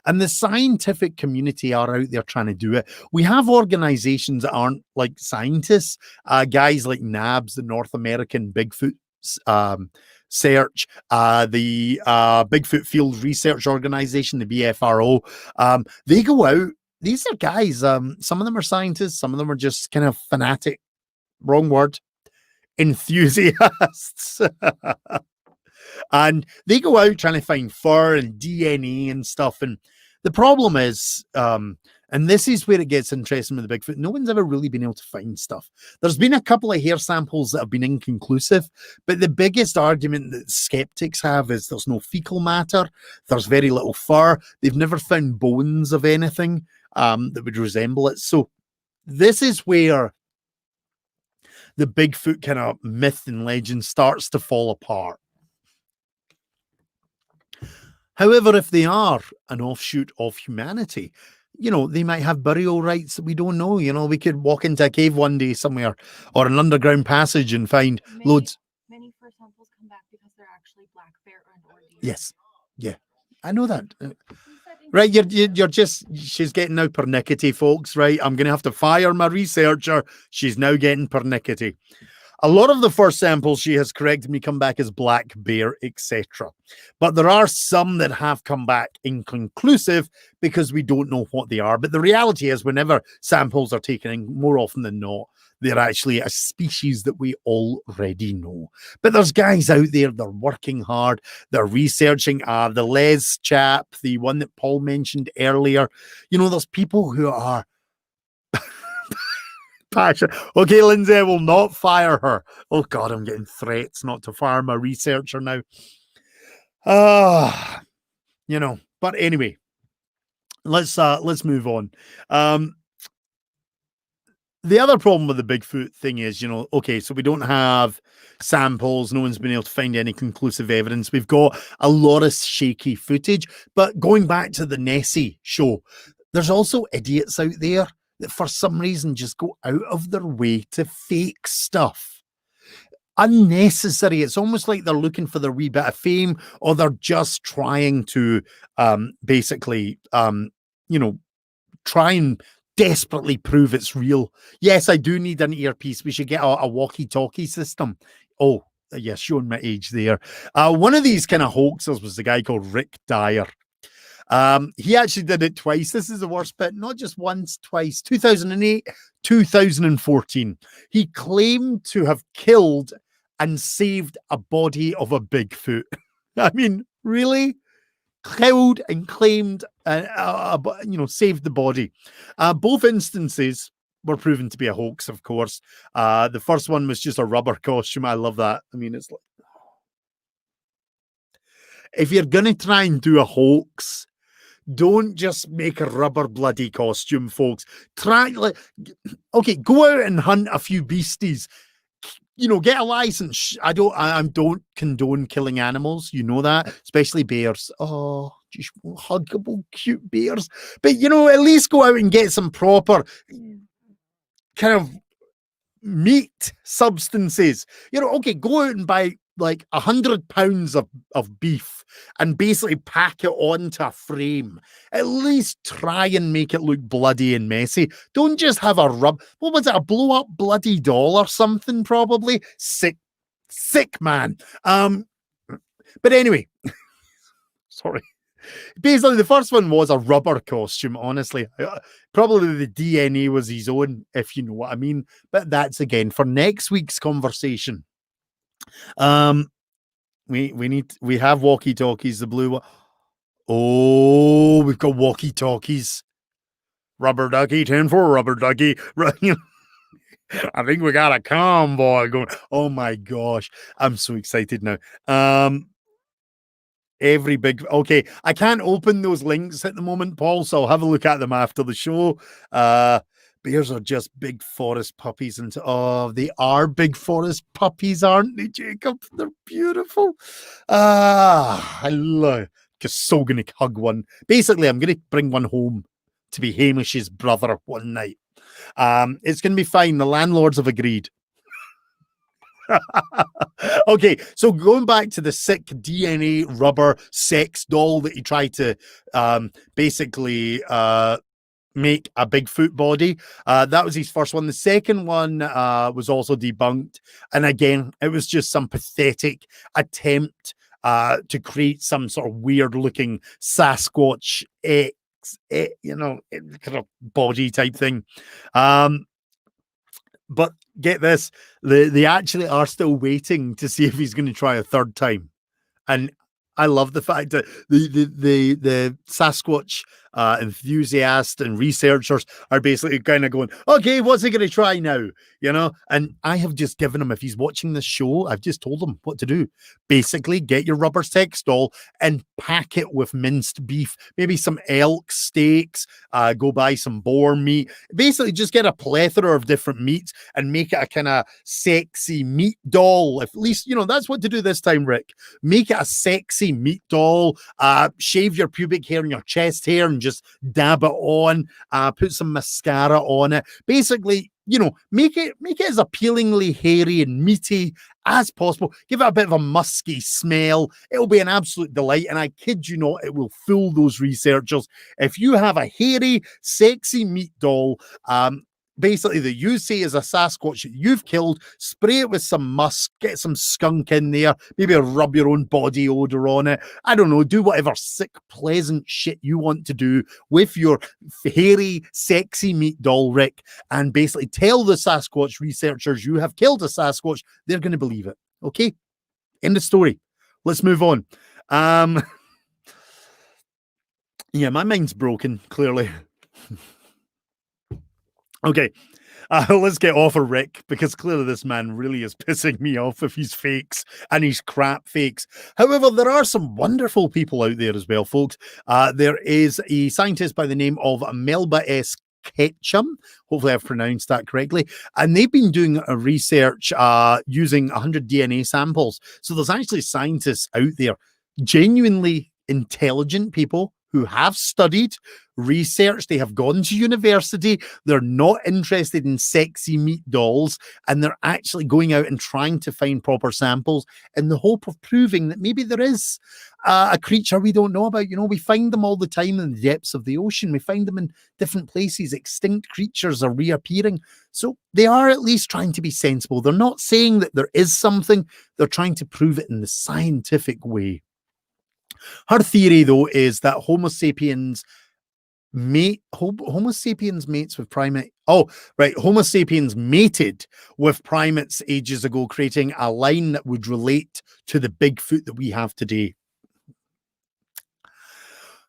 And the scientific community are out there trying to do it. We have organizations that aren't like scientists, guys like NABS, the North American Bigfoot Search, the Bigfoot Field Research Organization, the BFRO. They go out. These are guys, some of them are scientists, some of them are just kind of fanatic, wrong word, enthusiasts. And they go out trying to find fur and DNA and stuff. And the problem is, and this is where it gets interesting with the Bigfoot, no one's ever really been able to find stuff. There's been a couple of hair samples that have been inconclusive, but the biggest argument that skeptics have is there's no fecal matter, there's very little fur, they've never found bones of anything that would resemble it. So this is where the Bigfoot kind of myth and legend starts to fall apart. However, if they are an offshoot of humanity, they might have burial rites that we don't know. We could walk into a cave one day somewhere or an underground passage and find loads. Many fur samples come back because they're actually black bear or deer. Yes. Yeah. I know that. Right. You're just, she's getting now pernickety, folks. Right. I'm going to have to fire my researcher. She's now getting pernickety. A lot of the first samples, she has corrected me, come back as black bear, etc. But there are some that have come back inconclusive because we don't know what they are. But the reality is, whenever samples are taken in, more often than not, they're actually a species that we already know. But there's guys out there, they're working hard, they're researching. The Les chap, the one that Paul mentioned earlier, there's people who are passion. Okay, Lindsay, I will not fire her. Oh God, I'm getting threats not to fire my researcher now. But anyway, let's move on. the other problem with the Bigfoot thing is, okay, so we don't have samples. No one's been able to find any conclusive evidence. We've got a lot of shaky footage. But going back to the Nessie show, there's also idiots out there that for some reason just go out of their way to fake stuff. Unnecessary. It's almost like they're looking for their wee bit of fame, or they're just trying to basically, try and desperately prove it's real. Yes, I do need an earpiece. We should get a walkie-talkie system. Oh, yeah, showing my age there. One of these kind of hoaxers was the guy called Rick Dyer. He actually did it twice. This is the worst bit. Not just once, twice. 2008, 2014. He claimed to have killed and saved a body of a Bigfoot. I mean, really? Killed and claimed, saved the body. Both instances were proven to be a hoax, of course. The first one was just a rubber costume. I love that. I mean, it's like, if you're going to try and do a hoax, don't just make a rubber bloody costume, folks. Go out and hunt a few beasties. Get a license. I don't condone killing animals. You know that, especially bears. Oh, just huggable, cute bears. But, at least go out and get some proper kind of meat substances. Go out and buy like 100 pounds of beef and basically pack it onto a frame. At least try and make it look bloody and messy. Don't just have a what was it, a blow up bloody doll or something, probably? Sick man. But anyway, sorry. Basically, the first one was a rubber costume, honestly. Probably the DNA was his own, if you know what I mean. But that's, again, for next week's conversation. We have walkie-talkies, the blue one. Oh, we've got walkie-talkies. Rubber ducky, 10 for rubber ducky. I think we got a convoy going. Oh my gosh. I'm so excited now. Okay, I can't open those links at the moment, Paul, so I'll have a look at them after the show. Bears are just big forest puppies, and they are big forest puppies, aren't they, Jacob? They're beautiful. I'm just so gonna hug one. Basically, I'm gonna bring one home to be Hamish's brother one night. It's gonna be fine. The landlords have agreed. Okay, so going back to the sick DNA rubber sex doll that he tried to basically make a Bigfoot body. That was his first one. The second one was also debunked. And again, it was just some pathetic attempt to create some sort of weird looking Sasquatch kind of body type thing. But get this, they actually are still waiting to see if he's going to try a third time. And I love the fact that the Sasquatch enthusiasts and researchers are basically kind of going, okay, what's he going to try now? And I have just given him, if he's watching this show, I've just told him what to do. Basically, get your rubber sex doll and pack it with minced beef, maybe some elk steaks, go buy some boar meat. Basically, just get a plethora of different meats and make it a kind of sexy meat doll. At least, that's what to do this time, Rick. Make it a sexy meat doll, shave your pubic hair and your chest hair and just dab it on, put some mascara on it. Basically, make it as appealingly hairy and meaty as possible. Give it a bit of a musky smell. It'll be an absolute delight. And I kid you not, it will fool those researchers. If you have a hairy, sexy meat doll, basically that you say is a Sasquatch that you've killed, spray it with some musk, get some skunk in there, maybe rub your own body odor on it. I don't know, do whatever sick, pleasant shit you want to do with your hairy, sexy meat doll, Rick, and basically tell the Sasquatch researchers you have killed a Sasquatch. They're going to believe it. Okay? End of story. Let's move on. Yeah, my mind's broken, clearly. Okay, let's get off of Rick, because clearly this man really is pissing me off with his fakes and his crap fakes. However, there are some wonderful people out there as well, folks. There is a scientist by the name of Melba S. Ketchum. Hopefully I've pronounced that correctly. And they've been doing a research using 100 DNA samples. So there's actually scientists out there, genuinely intelligent people who have studied, researched, they have gone to university, they're not interested in sexy meat dolls, and they're actually going out and trying to find proper samples in the hope of proving that maybe there is a creature we don't know about. You know, we find them all the time in the depths of the ocean. We find them in different places. Extinct creatures are reappearing. So they are at least trying to be sensible. They're not saying that there is something. They're trying to prove it in the scientific way. Her theory, though, is that Homo sapiens mates with primate. Oh, right. Homo sapiens mated with primates ages ago, creating a line that would relate to the Bigfoot that we have today.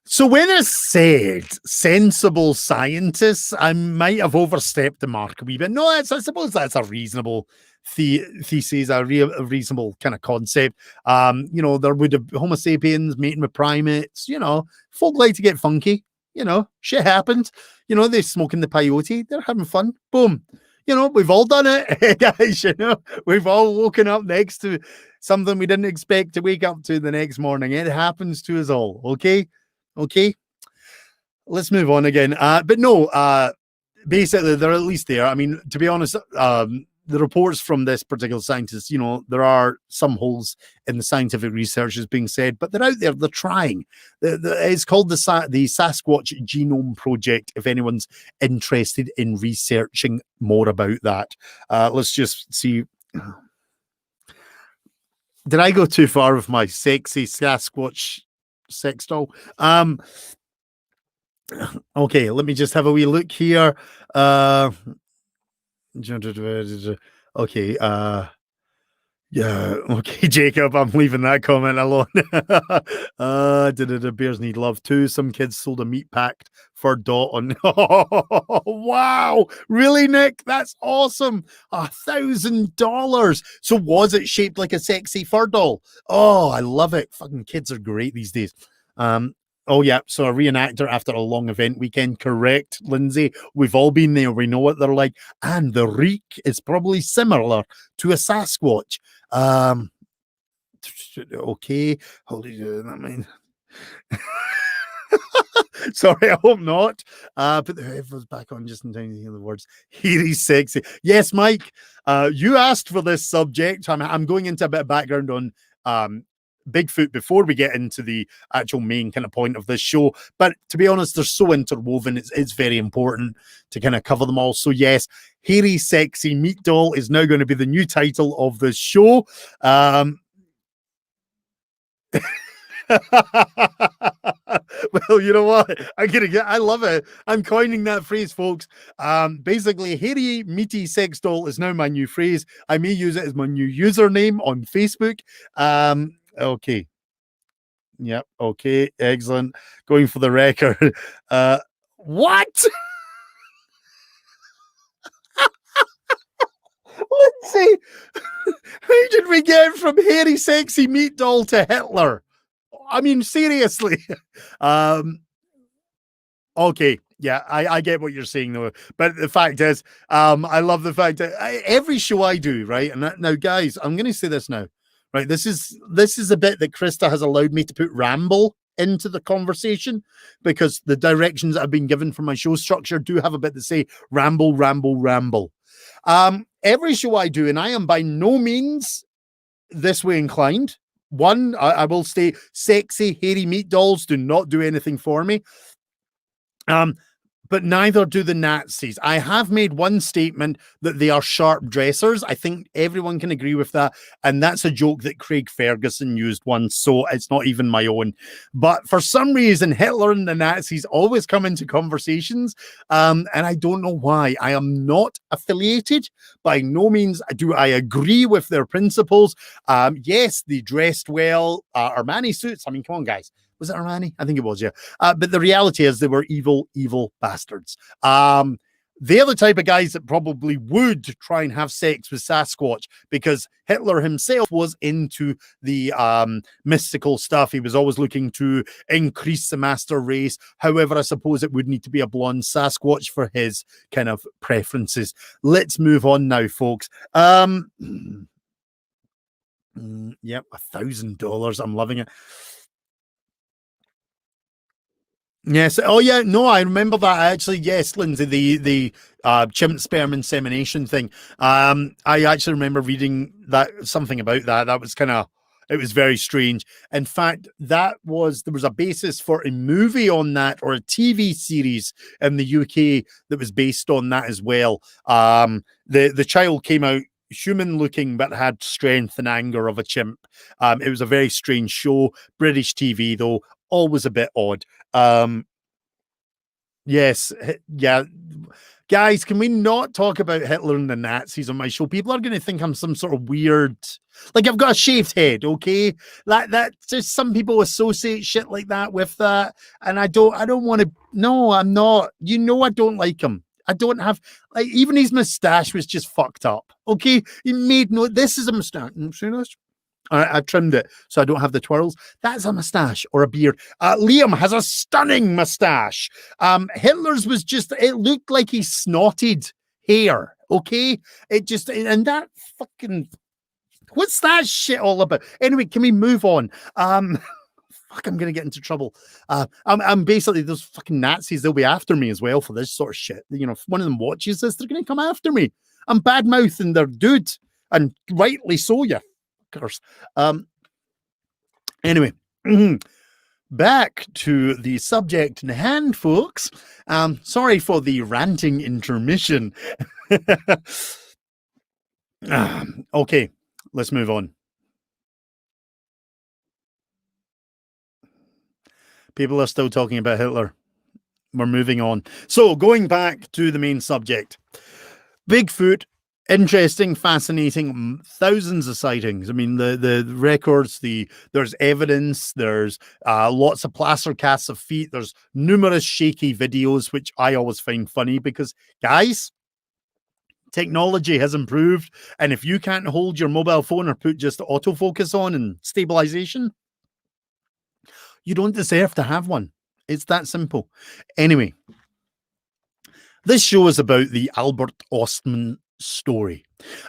So when I said sensible scientists, I might have overstepped the mark a wee bit. No, I suppose that's a reasonable thesis, a reasonable kind of concept. You know, there would have Homo sapiens mating with primates. You know, folk like to get funky. You know, shit happens. You know, they're smoking the peyote. They're having fun. Boom. You know, we've all done it, guys. You know, we've all woken up next to something we didn't expect to wake up to the next morning. It happens to us all. Okay, let's move on again. But no, basically, they're at least there. I mean, to be honest, the reports from this particular scientist, you know, there are some holes in the scientific research is being said, but they're out there, they're trying. It's called the Sasquatch Genome Project, if anyone's interested in researching more about that. Let's just see. Did I go too far with my sexy Sasquatch sex doll? Okay, let me just have a wee look here. Okay, yeah, okay, Jacob, I'm leaving that comment alone. Bears need love too. Some kids sold a meat packed for Dot on. Oh, wow, really, Nick? That's awesome. $1,000. So was it shaped like a sexy fur doll? Oh, I love it. Fucking kids are great these days. Oh, yeah. So a reenactor after a long event weekend. Correct, Lindsay. We've all been there. We know what they're like. And the reek is probably similar to a Sasquatch. Okay. I mean, sorry, I hope not. Put the headphones back on just in time to hear the words. He's sexy. Yes, Mike. You asked for this subject. I'm going into a bit of background on Bigfoot before we get into the actual main kind of point of this show. But to be honest, they're so interwoven, it's very important to kind of cover them all. So yes, Hairy Sexy Meat Doll is now going to be the new title of the show. Well, you know what? I love it. I'm coining that phrase, folks. Basically, hairy, meaty sex doll is now my new phrase. I may use it as my new username on Facebook. Okay. Yep. Okay. Excellent. Going for the record. What? Let's see. How did we get from hairy, sexy meat doll to Hitler? I mean, seriously. Okay. Yeah, I get what you're saying, though. But the fact is, I love the fact that every show I do, right? And now, guys, I'm going to say this now. Right, this is a bit that Krista has allowed me to put ramble into the conversation, because the directions that have been given for my show structure do have a bit that say ramble, ramble, ramble. Every show I do, and I am by no means this way inclined. One, I will say, sexy, hairy meat dolls do not do anything for me. But neither do the Nazis. I have made one statement that they are sharp dressers. I think everyone can agree with that. And that's a joke that Craig Ferguson used once, so it's not even my own. But for some reason, Hitler and the Nazis always come into conversations, and I don't know why. I am not affiliated. By no means do I agree with their principles. Yes, they dressed well. Armani suits. I mean, come on, guys. Was it Armani? I think it was, yeah. But the reality is they were evil, evil bastards. they're the type of guys that probably would try and have sex with Sasquatch, because Hitler himself was into the mystical stuff. He was always looking to increase the master race. However, I suppose it would need to be a blonde Sasquatch for his kind of preferences. Let's move on now, folks. Yep, $1,000. I'm loving it. Yes. Oh, yeah. No, I remember that actually. Yes, Lindsay, the chimp sperm insemination thing. I actually remember reading that something about that. That was it was very strange. In fact, there was a basis for a movie on that, or a TV series in the UK that was based on that as well. The child came out human looking but had strength and anger of a chimp. It was a very strange show. British TV though, always a bit odd. Yes, yeah. Guys, can we not talk about Hitler and the Nazis on my show? People are going to think I'm some sort of weird, like I've got a shaved head, okay? That just some people associate shit like that with that, and I don't want to. No, I'm not. You know, I don't like him. I don't have, like, even his mustache was just fucked up. Okay, he made no. This is a mustache. See this? I trimmed it so I don't have the twirls. That's a mustache or a beard. Liam has a stunning mustache. Hitler's was just, it looked like he snotted hair. Okay, it just, and that fucking, what's that shit all about? Anyway, can we move on? Fuck, I'm gonna get into trouble. I'm basically, those fucking Nazis, they'll be after me as well for this sort of shit. You know, if one of them watches this, they're gonna come after me. I'm bad mouthing their dude, and rightly so, you fuckers. Anyway, back to the subject in hand, folks. Sorry for the ranting intermission. Okay, let's move on. People are still talking about Hitler. We're moving on. So, going back to the main subject. Bigfoot, interesting, fascinating, thousands of sightings. I mean, the records, there's evidence, there's lots of plaster casts of feet, there's numerous shaky videos, which I always find funny because, guys, technology has improved, and if you can't hold your mobile phone or put just autofocus on and stabilization, you don't deserve to have one. It's that simple. Anyway, this show is about the Albert Ostman story.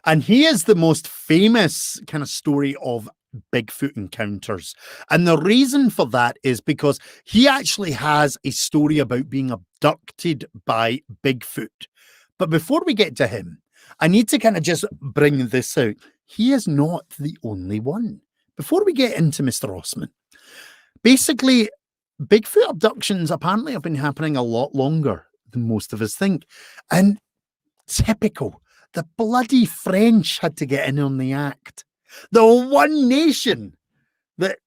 And he is the most famous kind of story of Bigfoot encounters. And the reason for that is because he actually has a story about being abducted by Bigfoot. But before we get to him, I need to kind of just bring this out. He is not the only one. Before we get into Mr. Ostman, basically, Bigfoot abductions apparently have been happening a lot longer than most of us think. And typical, the bloody French had to get in on the act. The one nation that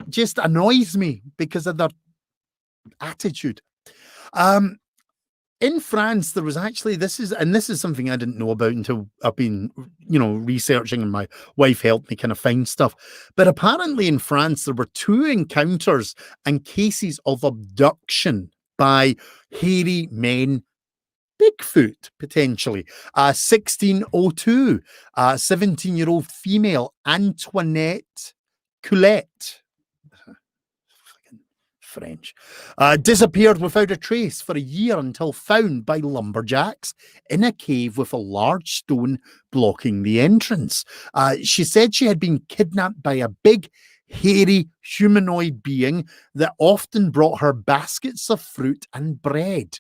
just annoys me because of their attitude. In France, there was actually, this is something I didn't know about until I've been, researching, and my wife helped me kind of find stuff. But apparently in France, there were 2 encounters and cases of abduction by hairy men, Bigfoot, potentially. 1602, 17-year-old female, Antoinette Coulette, French, disappeared without a trace for a year until found by lumberjacks in a cave with a large stone blocking the entrance. She said she had been kidnapped by a big, hairy humanoid being that often brought her baskets of fruit and bread.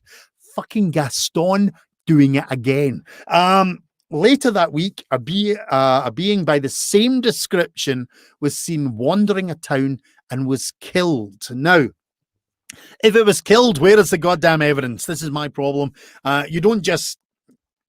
Fucking Gaston doing it again. Later that week, a being by the same description was seen wandering a town and was killed. Now, if it was killed, where is the goddamn evidence? This is my problem. You don't just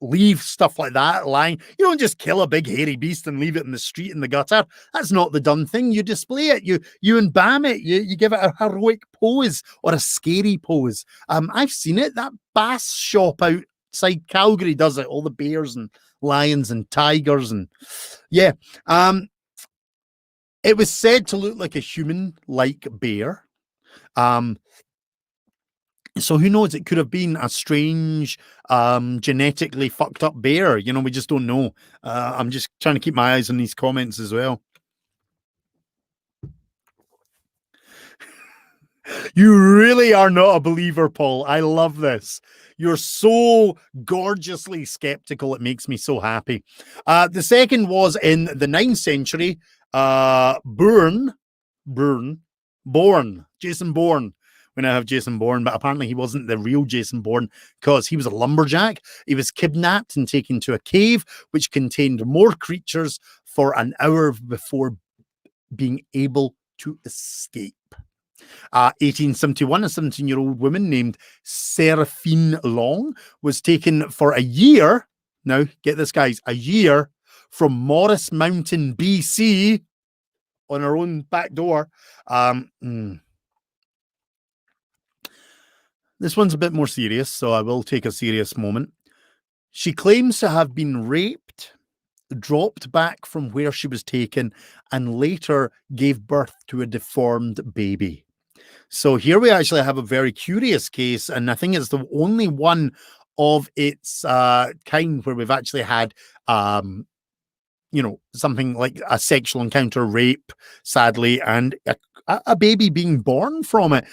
leave stuff like that lying. You don't just kill a big hairy beast and leave it in the street, in the gutter. That's not the done thing. You display it. You embalm it. You give it a heroic pose or a scary pose. I've seen it. That bass shop outside Calgary does it. All the bears and lions and tigers and yeah. It was said to look like a human-like bear. So who knows? It could have been a strange, genetically fucked up bear. You know, we just don't know. I'm just trying to keep my eyes on these comments as well. You really are not a believer, Paul. I love this. You're so gorgeously skeptical. It makes me so happy. The second was in the 9th century. Jason Bourne. We now have Jason Bourne, but apparently he wasn't the real Jason Bourne because he was a lumberjack. He was kidnapped and taken to a cave which contained more creatures for an hour before being able to escape. 1871, a 17-year-old woman named Seraphine Long was taken for a year. Now, get this, guys, a year from Morris Mountain, BC, on her own back door. This one's a bit more serious, so I will take a serious moment. She claims to have been raped, dropped back from where she was taken, and later gave birth to a deformed baby. So here we actually have a very curious case, and I think it's the only one of its kind where we've actually had, something like a sexual encounter, rape, sadly, and a baby being born from it.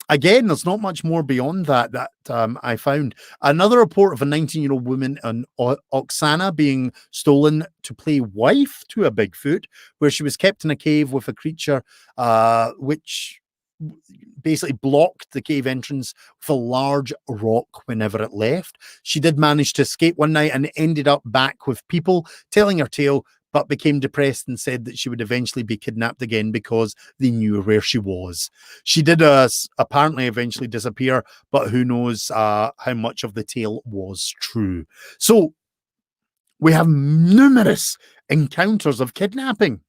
Again, there's not much more beyond that I found. Another report of a 19-year-old woman in Oksana being stolen to play wife to a Bigfoot, where she was kept in a cave with a creature which basically blocked the cave entrance with a large rock whenever it left. She did manage to escape one night and ended up back with people telling her tale, but became depressed and said that she would eventually be kidnapped again because they knew where she was. She did apparently eventually disappear, but who knows how much of the tale was true. So we have numerous encounters of kidnapping.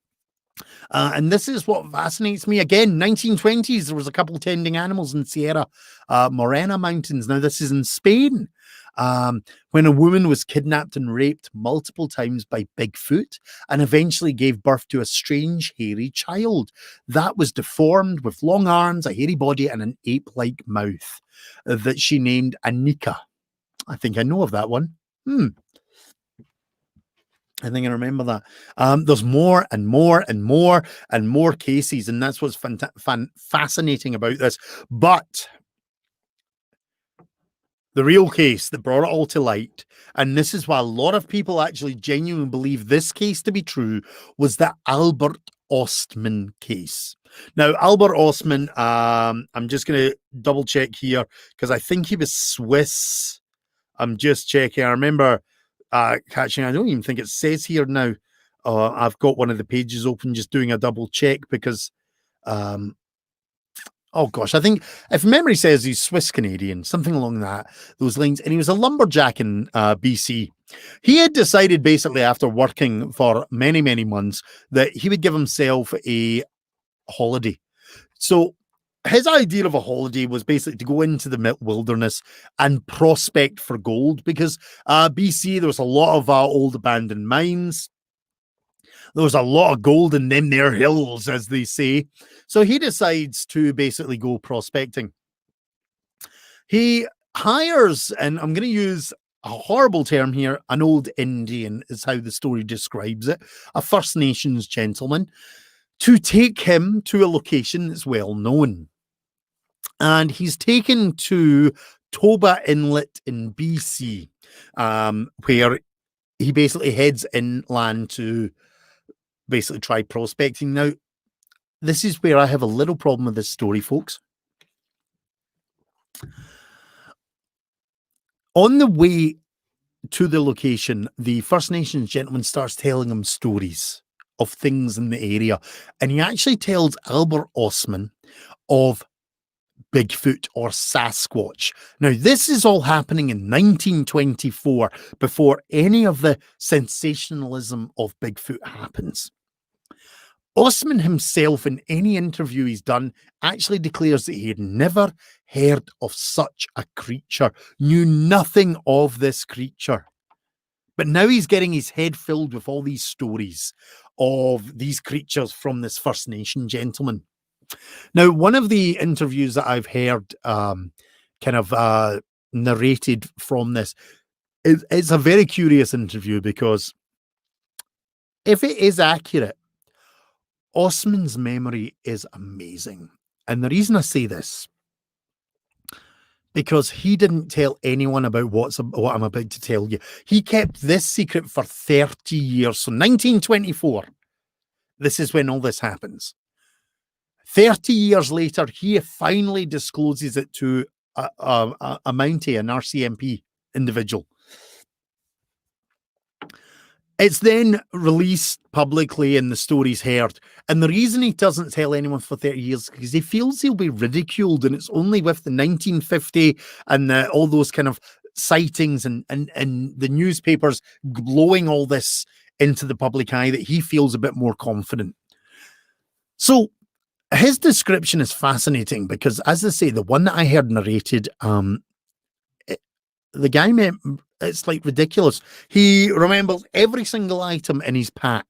And this is what fascinates me. Again, 1920s, there was a couple tending animals in Sierra Morena Mountains. Now, this is in Spain. When a woman was kidnapped and raped multiple times by Bigfoot and eventually gave birth to a strange, hairy child that was deformed with long arms, a hairy body, and an ape-like mouth that she named Anika. I think I know of that one. I think I remember that. There's more and more and more and more cases, and that's what's fascinating about this. But the real case that brought it all to light, and this is why a lot of people actually genuinely believe this case to be true, was the Albert Ostman case. Now, Albert Ostman, I'm just going to double check here because I think he was Swiss. I'm just checking. I remember catching, I don't even think it says here now. I've got one of the pages open, just doing a double check because, oh gosh, I think if memory says he's Swiss Canadian, something along those lines, and he was a lumberjack in BC. He had decided basically after working for many, many months that he would give himself a holiday. So his idea of a holiday was basically to go into the wilderness and prospect for gold because BC, there was a lot of old abandoned mines. There was a lot of gold in them there hills, as they say. So he decides to basically go prospecting. He hires, and I'm going to use a horrible term here, an old Indian is how the story describes it, a First Nations gentleman, to take him to a location that's well known. And he's taken to Toba Inlet in BC, where he basically heads inland to basically try prospecting. Now, this is where I have a little problem with this story, folks. On the way to the location, the First Nations gentleman starts telling him stories of things in the area. And he actually tells Albert Ostman of Bigfoot or Sasquatch. Now, this is all happening in 1924, before any of the sensationalism of Bigfoot happens. Ostman himself, in any interview he's done, actually declares that he had never heard of such a creature, knew nothing of this creature. But now he's getting his head filled with all these stories of these creatures from this First Nation gentleman. Now, one of the interviews that I've heard kind of narrated from this. It's a very curious interview because if it is accurate, Ostman's memory is amazing. And the reason I say this, because he didn't tell anyone about what I'm about to tell you. He kept this secret for 30 years. So 1924, this is when all this happens. 30 years later, he finally discloses it to a Mountie, an RCMP individual. It's then released publicly and the story's heard. And the reason he doesn't tell anyone for 30 years is because he feels he'll be ridiculed. And it's only with the 1950 and all those kind of sightings and the newspapers blowing all this into the public eye that he feels a bit more confident. So his description is fascinating because, as I say, the one that I heard narrated, the guy it's like ridiculous. He remembers every single item in his pack.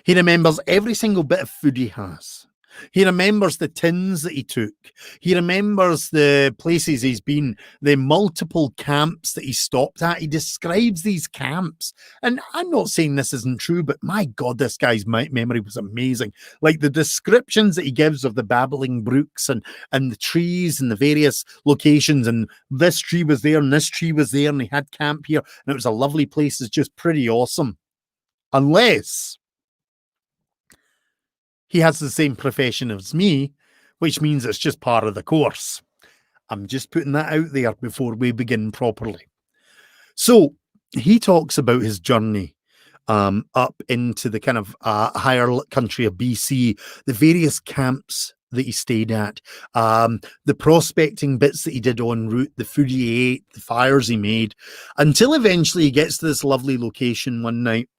He remembers every single bit of food he has. He remembers the tins that he took. He remembers the places he's been, the multiple camps that he stopped at. He describes these camps. And I'm not saying this isn't true, but my God, this guy's memory was amazing. Like the descriptions that he gives of the babbling brooks and the trees and the various locations. And this tree was there and this tree was there and he had camp here. And it was a lovely place. It's just pretty awesome. Unless he has the same profession as me, which means it's just part of the course. I'm just putting that out there before we begin properly. So he talks about his journey up into the kind of higher country of BC, the various camps that he stayed at, the prospecting bits that he did en route, the food he ate, the fires he made, until eventually he gets to this lovely location one night.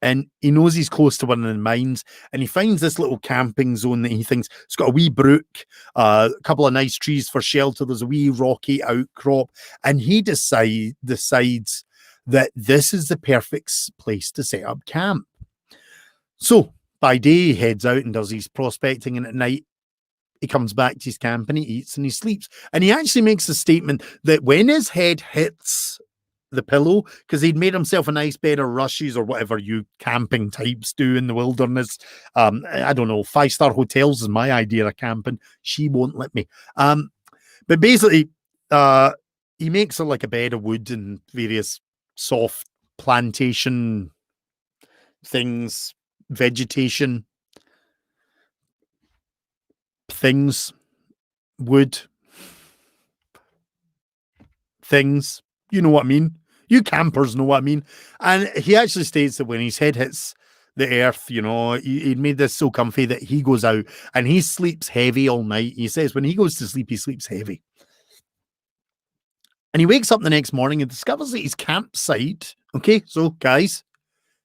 And he knows he's close to one of the mines, and he finds this little camping zone that he thinks it's got a wee brook, a couple of nice trees for shelter. There's a wee rocky outcrop, and he decides that this is the perfect place to set up camp. So by day, he heads out and does his prospecting, and at night, he comes back to his camp and he eats and he sleeps. And he actually makes a statement that when his head hits the pillow, because he'd made himself a nice bed of rushes or whatever you camping types do in the wilderness. I don't know, 5-star hotels is my idea of camping. She won't let me. But basically, he makes like a bed of wood and various soft plantation things, vegetation things, wood things. You know what I mean? You campers know what I mean. And he actually states that when his head hits the earth, you know, he'd made this so comfy that he goes out and he sleeps heavy all night. He says when he goes to sleep, he sleeps heavy. And he wakes up the next morning and discovers that his campsite, okay, so guys,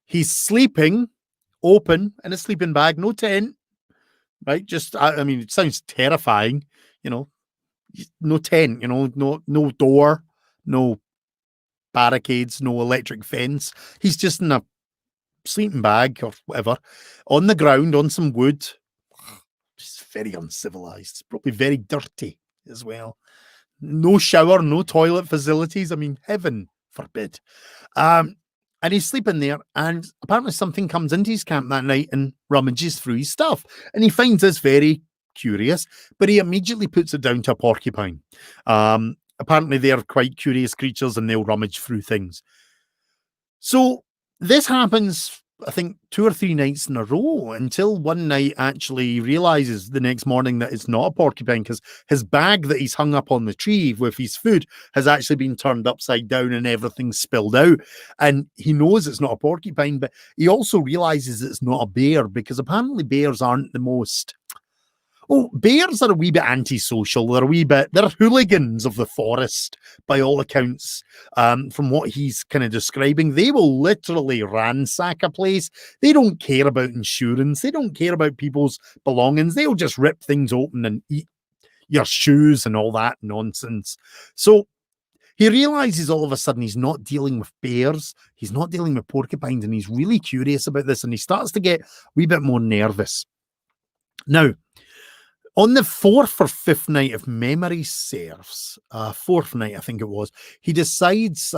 he's sleeping open in a sleeping bag, no tent, right? Just, I mean, it sounds terrifying, you know, no tent, you know, no door, no barricades, no electric fence. He's just in a sleeping bag or whatever on the ground on some wood. Just very uncivilized. It's probably very dirty as well. No shower, no toilet facilities. I mean, heaven forbid. And he's sleeping there, and apparently something comes into his camp that night and rummages through his stuff. And he finds this very curious, but he immediately puts it down to a porcupine. Apparently they're quite curious creatures and they'll rummage through things. So this happens, I think, 2 or 3 nights in a row until one night actually he realizes the next morning that it's not a porcupine because his bag that he's hung up on the tree with his food has actually been turned upside down and everything's spilled out. And he knows it's not a porcupine, but he also realizes it's not a bear because apparently bears aren't the most... Oh, bears are a wee bit antisocial. They're hooligans of the forest, by all accounts. From what he's kind of describing, they will literally ransack a place. They don't care about insurance. They don't care about people's belongings. They'll just rip things open and eat your shoes and all that nonsense. So he realizes all of a sudden he's not dealing with bears. He's not dealing with porcupines, and he's really curious about this, and he starts to get a wee bit more nervous. Now, On the fourth or fifth night, if memory serves, fourth night, I think it was, he decides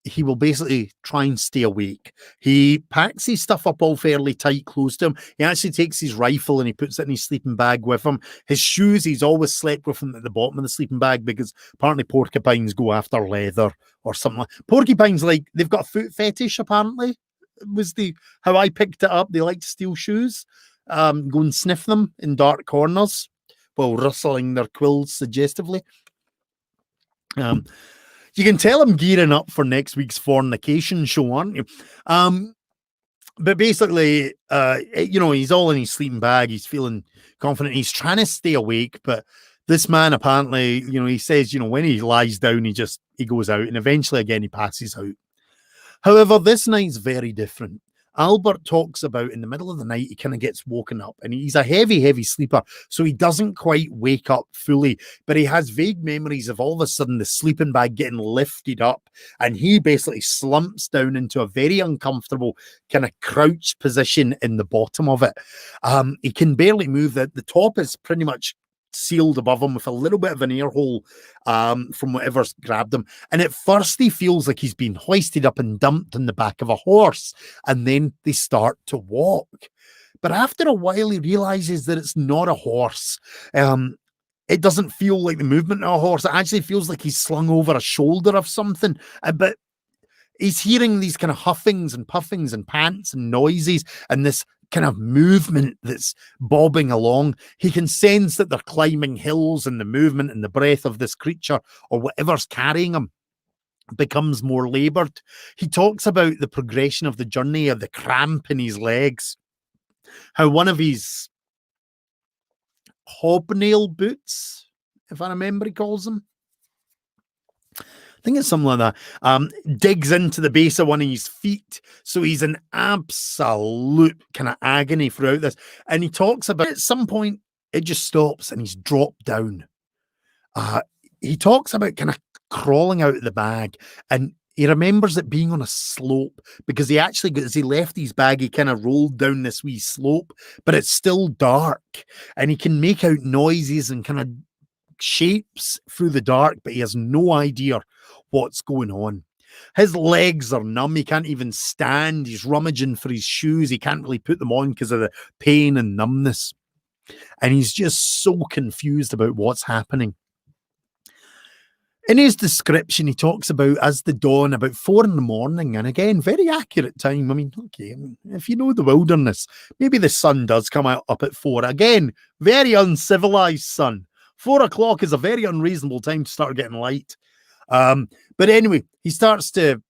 he will basically try and stay awake. He packs his stuff up all fairly tight, close to him. He actually takes his rifle and he puts it in his sleeping bag with him. His shoes, he's always slept with him at the bottom of the sleeping bag because apparently porcupines go after leather or something. Porcupines, like, they've got a foot fetish, apparently. Was how I picked it up. They like to steal shoes. Go and sniff them in dark corners while rustling their quills suggestively. You can tell I'm gearing up for next week's fornication show, aren't you? But basically, he's all in his sleeping bag. He's feeling confident. He's trying to stay awake, but this man apparently, he says, when he lies down, he goes out, and eventually again he passes out. However, this night's very different. Albert talks about in the middle of the night, he kind of gets woken up, and he's a heavy sleeper, so he doesn't quite wake up fully, but he has vague memories of all of a sudden the sleeping bag getting lifted up, and he basically slumps down into a very uncomfortable kind of crouched position in the bottom of it. He can barely move. The top is pretty much sealed above him with a little bit of an air hole from whatever's grabbed him. And at first he feels like he's been hoisted up and dumped in the back of a horse. And then they start to walk. But after a while, he realizes that it's not a horse. It doesn't feel like the movement of a horse. It actually feels like he's slung over a shoulder of something. But he's hearing these kind of huffings and puffings and pants and noises and this kind of movement that's bobbing along. He can sense that they're climbing hills, and the movement and the breath of this creature or whatever's carrying him becomes more labored. He talks about the progression of the journey, of the cramp in his legs, how one of his hobnail boots, if I remember, he calls them, I think it's something like that, digs into the base of one of his feet. So he's in absolute kind of agony throughout this. And he talks about at some point, it just stops and he's dropped down. He talks about kind of crawling out of the bag, and he remembers it being on a slope because he actually, as he left his bag, he kind of rolled down this wee slope, but it's still dark and he can make out noises and kind of shapes through the dark, but he has no idea what's going on. His legs are numb. He can't even stand. He's rummaging for his shoes. He can't really put them on because of the pain and numbness. And he's just so confused about what's happening. In his description, he talks about as the dawn, about 4 a.m, and again, very accurate time. I mean, okay, if you know the wilderness, maybe the sun does come out up at 4. Again, very uncivilized sun. 4 o'clock is a very unreasonable time to start getting light. But anyway, he starts to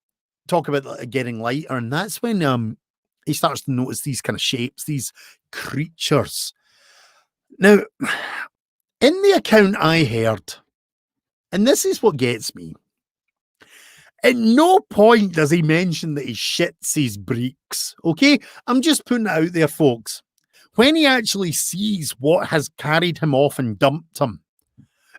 talk about getting lighter, and that's when he starts to notice these kind of shapes, these creatures. Now, in the account I heard, and this is what gets me, at no point does he mention that he shits his breeks, okay? I'm just putting it out there, folks. When he actually sees what has carried him off and dumped him,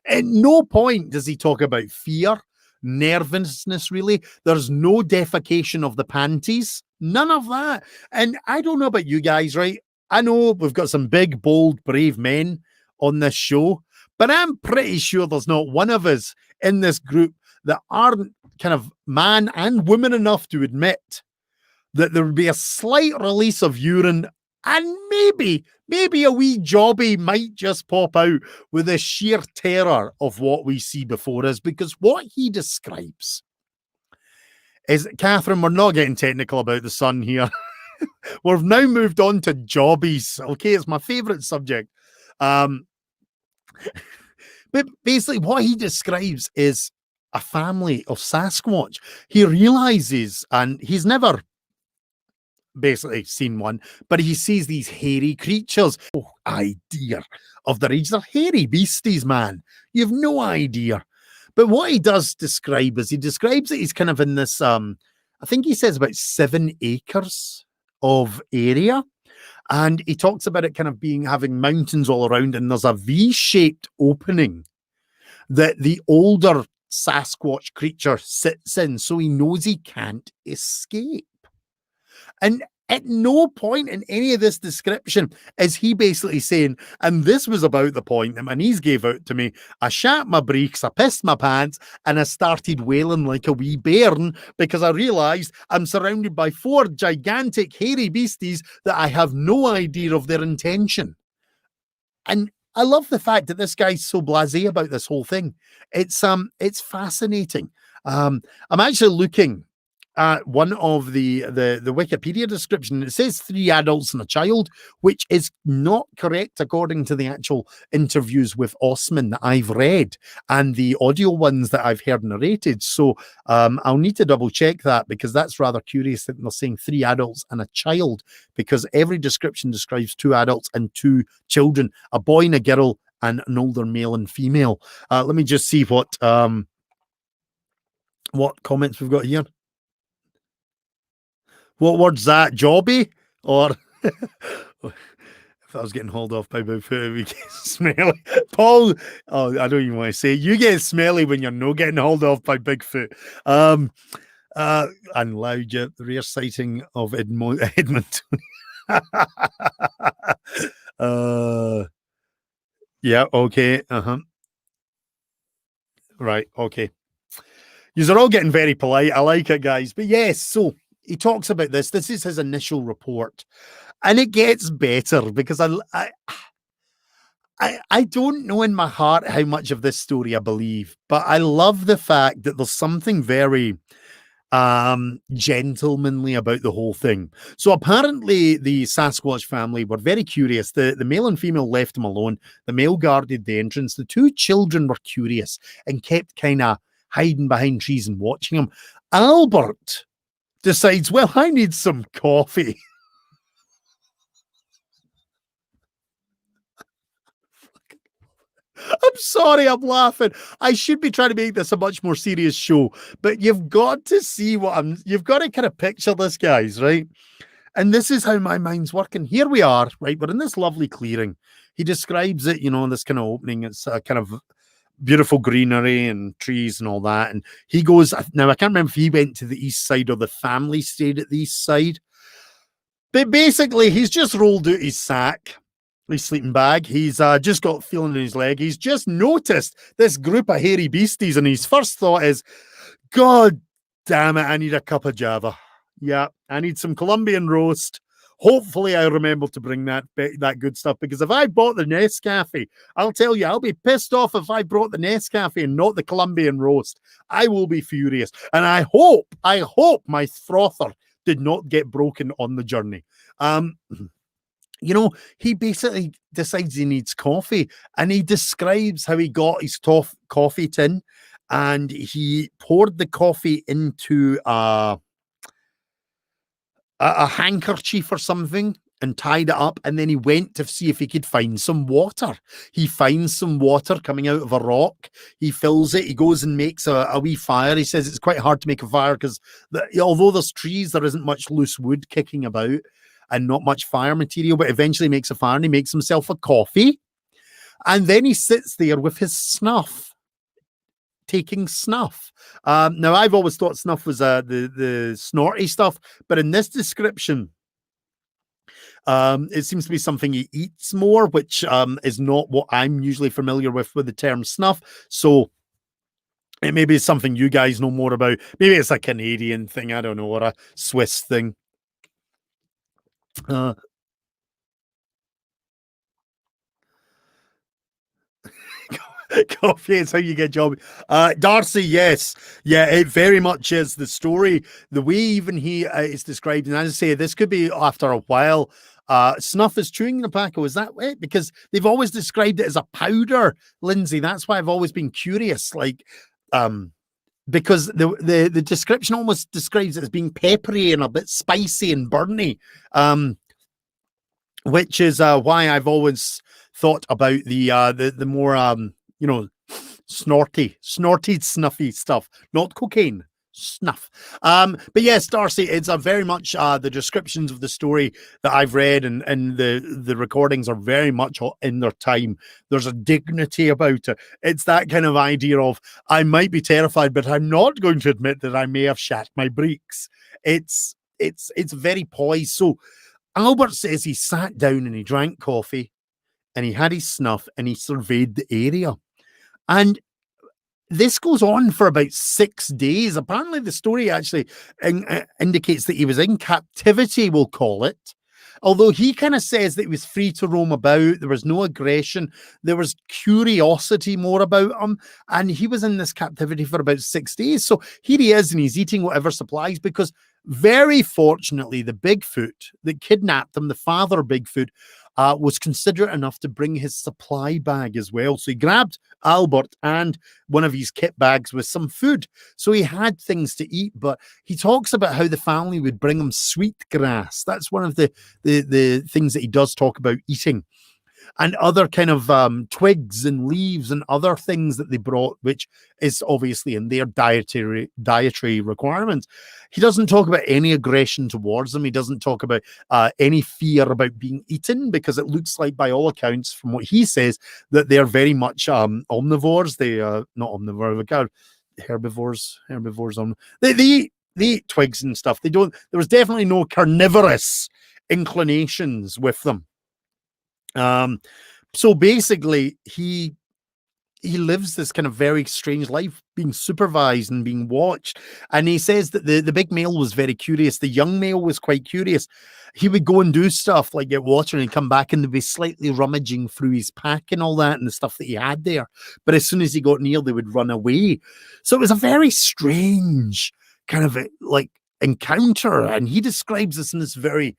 at no point does he talk about fear, nervousness, really. There's no defecation of the panties. None of that. And I don't know about you guys, right? I know we've got some big, bold, brave men on this show, but I'm pretty sure there's not one of us in this group that aren't kind of man and woman enough to admit that there would be a slight release of urine, and maybe a wee jobby might just pop out with the sheer terror of what we see before us, because what he describes is, Catherine, we're not getting technical about the sun here. We've now moved on to jobbies. Okay, it's my favorite subject. But basically what he describes is a family of Sasquatch. He realizes, and he's never basically seen one, but he sees these hairy creatures. Oh, idea of their age. They're hairy beasties, man. You have no idea. But what he does describe is, he describes that he's kind of in this, I think he says about 7 acres of area. And he talks about it kind of having mountains all around, and there's a V-shaped opening that the older Sasquatch creature sits in, so he knows he can't escape. And At no point in any of this description is he basically saying, and this was about the point that my knees gave out to me. I shat my breeks, I pissed my pants, and I started wailing like a wee bairn because I realised I'm surrounded by 4 gigantic hairy beasties that I have no idea of their intention. And I love the fact that this guy's so blasé about this whole thing. It's fascinating. I'm actually looking at one of the Wikipedia description. It says 3 adults and a child, which is not correct according to the actual interviews with Ostman that I've read and the audio ones that I've heard narrated. So I'll need to double check that, because that's rather curious that they're saying 3 adults and a child, because every description describes 2 adults and 2 children, a boy and a girl, and an older male and female. Let me just see what comments we've got here. What word's that? Jobby? Or if I was getting hauled off by Bigfoot, we get smelly. Paul, oh, I don't even want to say it. You get smelly when you're not getting hauled off by Bigfoot. And loud, the rare sighting of Edmonton. Yeah, okay. Right, okay. Yous are all getting very polite. I like it, guys. But yes, so he talks about this. This is his initial report, and it gets better because I don't know in my heart how much of this story I believe, but I love the fact that there's something very gentlemanly about the whole thing. So apparently the Sasquatch family were very curious. The male and female left him alone. The male guarded the entrance. The 2 children were curious and kept kind of hiding behind trees and watching him. Albert decides, well, I need some coffee. I'm sorry, I'm laughing. I should be trying to make this a much more serious show, but you've got to see you've got to kind of picture this, guys, right? And this is how my mind's working. Here we are, right? We're in this lovely clearing. He describes it, this kind of opening. It's a kind of beautiful greenery and trees and all that. And he goes, now I can't remember if he went to the east side or the family stayed at the east side. But basically, he's just rolled out his sack, his sleeping bag. He's just got feeling in his leg. He's just noticed this group of hairy beasties, and his first thought is, God damn it, I need a cup of Java. Yeah, I need some Colombian roast. Hopefully I remember to bring that good stuff, because if I bought the Nescafe, I'll tell you, I'll be pissed off if I brought the Nescafe and not the Colombian roast. I will be furious. And I hope my frother did not get broken on the journey. He basically decides he needs coffee, and he describes how he got his coffee tin, and he poured the coffee into a handkerchief or something and tied it up, and then he went to see if he could find some water. He finds some water coming out of a rock. He fills it. He goes and makes a wee fire. He says it's quite hard to make a fire because although there's trees, there isn't much loose wood kicking about and not much fire material, but eventually makes a fire, and he makes himself a coffee. And then he sits there with his snuff, taking snuff. Now, I've always thought snuff was the snorty stuff, but in this description, it seems to be something he eats more, which is not what I'm usually familiar with the term snuff. So it may be something you guys know more about. Maybe it's a Canadian thing, I don't know, or a Swiss thing. Coffee is how you get job. Darcy, yes. Yeah, it very much is the story. The way even he is described, and as I say, this could be after a while. Snuff is chewing tobacco. Is that it? Because they've always described it as a powder, Lindsay. That's why I've always been curious. Because the description almost describes it as being peppery and a bit spicy and burny. Which is why I've always thought about the more snorty, snuffy stuff, not cocaine, snuff. But yes, Darcy, it's a very much the descriptions of the story that I've read and the recordings are very much in their time. There's a dignity about it. It's that kind of idea of, I might be terrified, but I'm not going to admit that I may have shat my breeks. It's it's very poised. So Albert says he sat down and he drank coffee and he had his snuff and he surveyed the area. And this goes on for about 6 days. Apparently, the story actually indicates that he was in captivity, we'll call it. Although he kind of says that he was free to roam about, there was no aggression, there was curiosity more about him, and he was in this captivity for about 6 days. So here he is, and he's eating whatever supplies, because very fortunately, the Bigfoot that kidnapped him, the father Bigfoot, was considerate enough to bring his supply bag as well. So he grabbed Albert and one of his kit bags with some food. So he had things to eat, but he talks about how the family would bring him sweet grass. That's one of the things that he does talk about eating. And other kind of twigs and leaves and other things that they brought, which is obviously in their dietary requirements. He doesn't talk about any aggression towards them. He doesn't talk about any fear about being eaten, because it looks like, by all accounts, from what he says, that they're very much omnivores. They not omnivore, herbivores. They eat twigs and stuff. They don't. There was definitely no carnivorous inclinations with them. So basically he lives this kind of very strange life, being supervised and being watched. And he says that the big male was very curious. The young male was quite curious. He would go and do stuff like get water and come back and they'd be slightly rummaging through his pack and all that and the stuff that he had there. But as soon as he got near, they would run away. So it was a very strange kind of like encounter. And he describes this in this very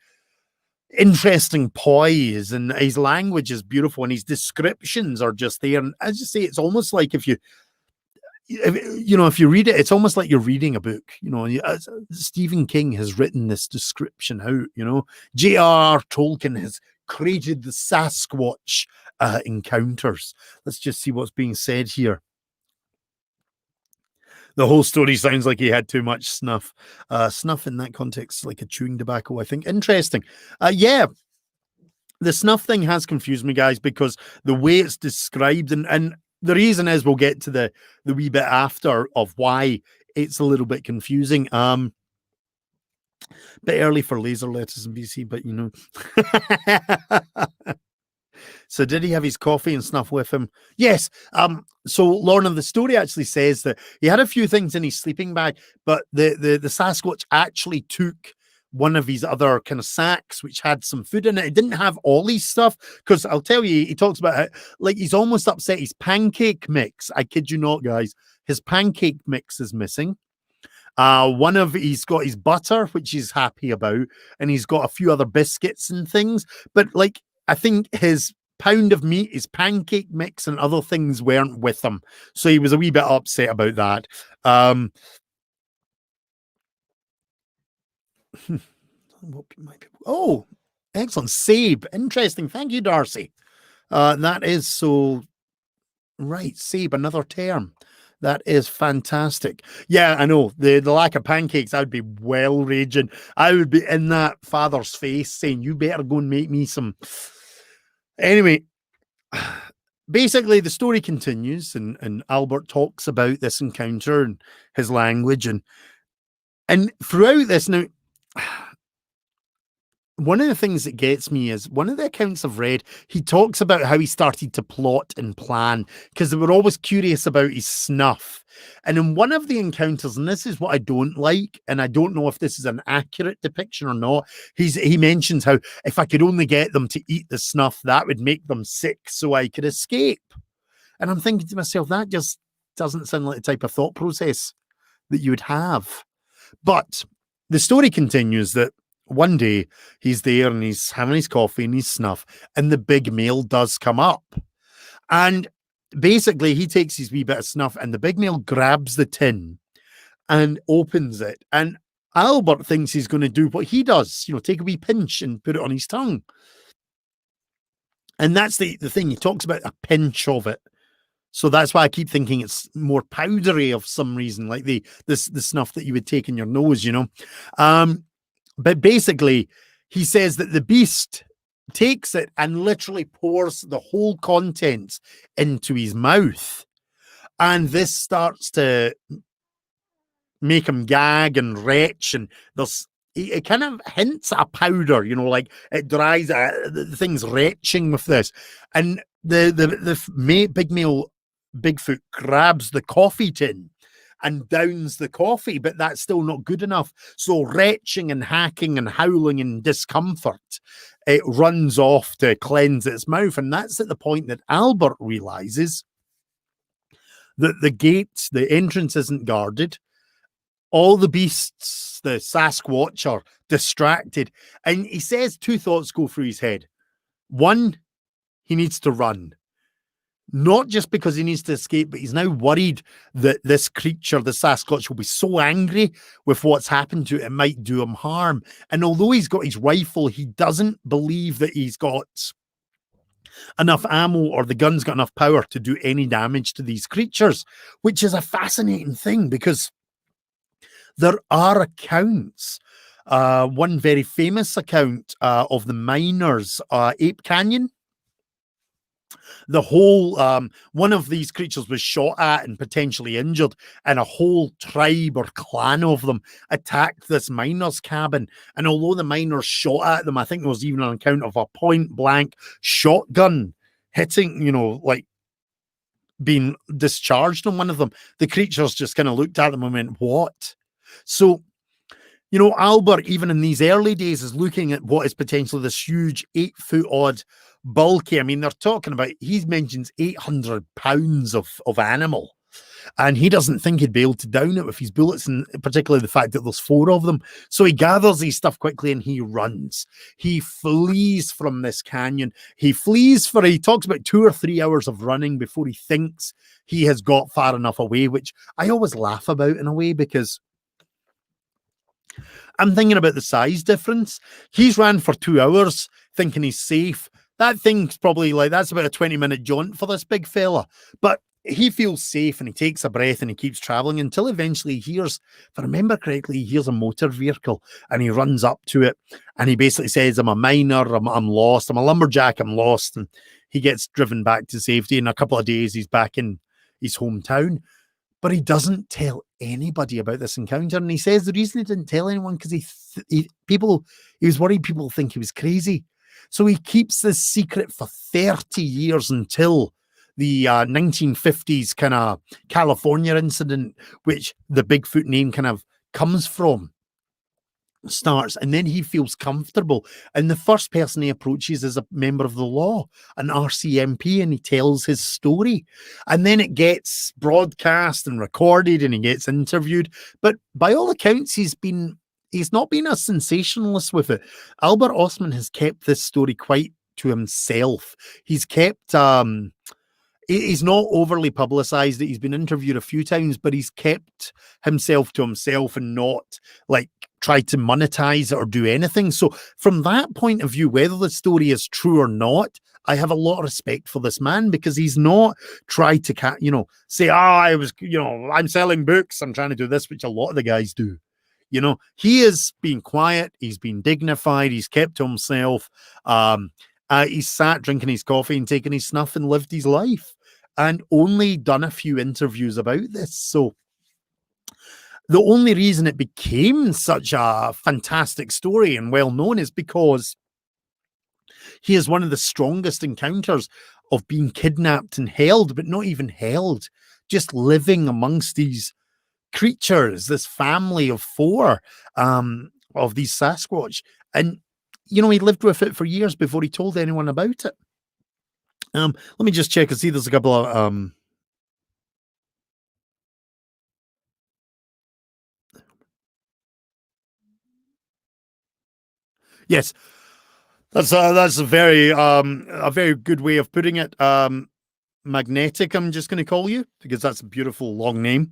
interesting poise, and his language is beautiful and his descriptions are just there. And as you say, it's almost like if you read it, it's almost like you're reading a book. Stephen King has written this description out. J.R.R. Tolkien has created the Sasquatch encounters. Let's just see what's being said here. The whole story sounds like he had too much snuff. Snuff in that context, like a chewing tobacco, I think. Interesting. Yeah, the snuff thing has confused me, guys, because the way it's described, and the reason is we'll get to the wee bit after of why it's a little bit confusing. Bit early for laser letters in BC, but So did he have his coffee and snuff with him? Yes. So Lorna, the story actually says that he had a few things in his sleeping bag, but the Sasquatch actually took one of his other kind of sacks, which had some food in it. It didn't have all his stuff, because I'll tell you, he talks about how, like, he's almost upset his pancake mix. I kid you not, guys. His pancake mix is missing. He's got his butter, which he's happy about, and he's got a few other biscuits and things. But like, I think his pound of meat, his pancake mix, and other things weren't with him. So he was a wee bit upset about that. Oh, excellent. Sabe. Interesting. Thank you, Darcy. That is so right. Sabe, another term. That is fantastic. Yeah, I know. The lack of pancakes, I would be well raging. I would be in that father's face saying, you better go and make me some. Anyway, basically the story continues, and Albert talks about this encounter and his language, and throughout this now, one of the things that gets me is one of the accounts I've read, he talks about how he started to plot and plan because they were always curious about his snuff. And in one of the encounters, and this is what I don't like, and I don't know if this is an accurate depiction or not, he mentions how if I could only get them to eat the snuff, that would make them sick so I could escape. And I'm thinking to myself, that just doesn't sound like the type of thought process that you would have. But the story continues that one day he's there and he's having his coffee and his snuff, and the big male does come up. And basically he takes his wee bit of snuff, and the big male grabs the tin and opens it. And Albert thinks he's going to do what he does, take a wee pinch and put it on his tongue. And that's the thing. He talks about a pinch of it. So that's why I keep thinking it's more powdery of some reason, like the snuff that you would take in your nose, But basically, he says that the beast takes it and literally pours the whole contents into his mouth. And this starts to make him gag and retch. And it kind of hints at a powder, you know, like it dries, the thing's retching with this. And big male Bigfoot grabs the coffee tin and downs the coffee, but that's still not good enough. So retching and hacking and howling in discomfort, it runs off to cleanse its mouth. And that's at the point that Albert realizes that the entrance isn't guarded. All the beasts, the Sasquatch, are distracted. And he says two thoughts go through his head. One, he needs to run. Not just because he needs to escape, but he's now worried that this creature, the Sasquatch, will be so angry with what's happened to it, it might do him harm. And although he's got his rifle, he doesn't believe that he's got enough ammo or the gun's got enough power to do any damage to these creatures, which is a fascinating thing because there are accounts. One very famous account of the miners, Ape Canyon. The whole one of these creatures was shot at and potentially injured, and a whole tribe or clan of them attacked this miner's cabin. And although the miners shot at them, I think there was even an account of a point blank shotgun hitting, you know, like being discharged on one of them. The creatures just kind of looked at them and went, "What?" So, you know, Albert, even in these early days, is looking at what is potentially this huge 8-foot odd bulky. I mean, they're talking about, he mentions 800 pounds of animal, and he doesn't think he'd be able to down it with his bullets, and particularly the fact that there's 4 of them. So he gathers his stuff quickly and he runs. He flees from this canyon. He talks about 2 or 3 hours of running before he thinks he has got far enough away, which I always laugh about in a way because I'm thinking about the size difference. He's ran for 2 hours thinking he's safe. That thing's probably like, that's about a 20-minute jaunt for this big fella. But he feels safe and he takes a breath and he keeps traveling until eventually he hears, if I remember correctly, he hears a motor vehicle and he runs up to it and he basically says, "I'm a miner, I'm lost, I'm a lumberjack, I'm lost." And he gets driven back to safety. In a couple of days, he's back in his hometown. But he doesn't tell anybody about this encounter. And he says the reason he didn't tell anyone because he was worried people think he was crazy. So he keeps this secret for 30 years until the 1950s kind of California incident, which the Bigfoot name kind of comes from, starts. And then he feels comfortable. And the first person he approaches is a member of the law, an RCMP, and he tells his story. And then it gets broadcast and recorded and he gets interviewed. But by all accounts, he's not been a sensationalist with it. Albert Ostman has kept this story quite to himself. He's kept he's not overly publicized it. He's been interviewed a few times, but he's kept himself to himself and not like try to monetize it or do anything. So from that point of view, whether the story is true or not, I have a lot of respect for this man because he's not tried to, say, I'm selling books, I'm trying to do this, which a lot of the guys do. He has been quiet. He's been dignified. He's kept to himself. He's sat drinking his coffee and taking his snuff and lived his life and only done a few interviews about this. So the only reason it became such a fantastic story and well known is because he is one of the strongest encounters of being kidnapped and held, but not even held, just living amongst these creatures, this family of 4 of these Sasquatch. And, he lived with it for years before he told anyone about it. Let me just check and see. There's a couple of yes, that's a very good way of putting it. Magnetic, I'm just going to call you because that's a beautiful long name.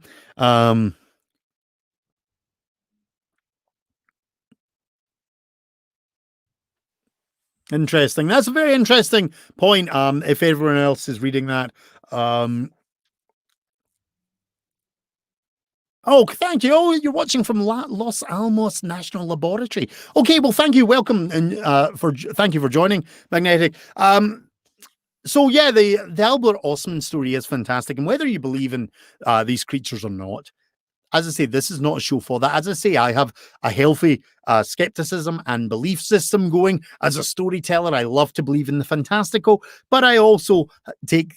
Interesting. That's a very interesting point. If everyone else is reading that, oh, thank you. Oh, you're watching from Los Alamos National Laboratory. Okay, well, thank you. Welcome and thank you for joining, Magnetic. So yeah, the Albert Ostman story is fantastic, and whether you believe in these creatures or not, as I say, this is not a show for that. As I say, I have a healthy skepticism and belief system going. As a storyteller, I love to believe in the fantastical, but I also take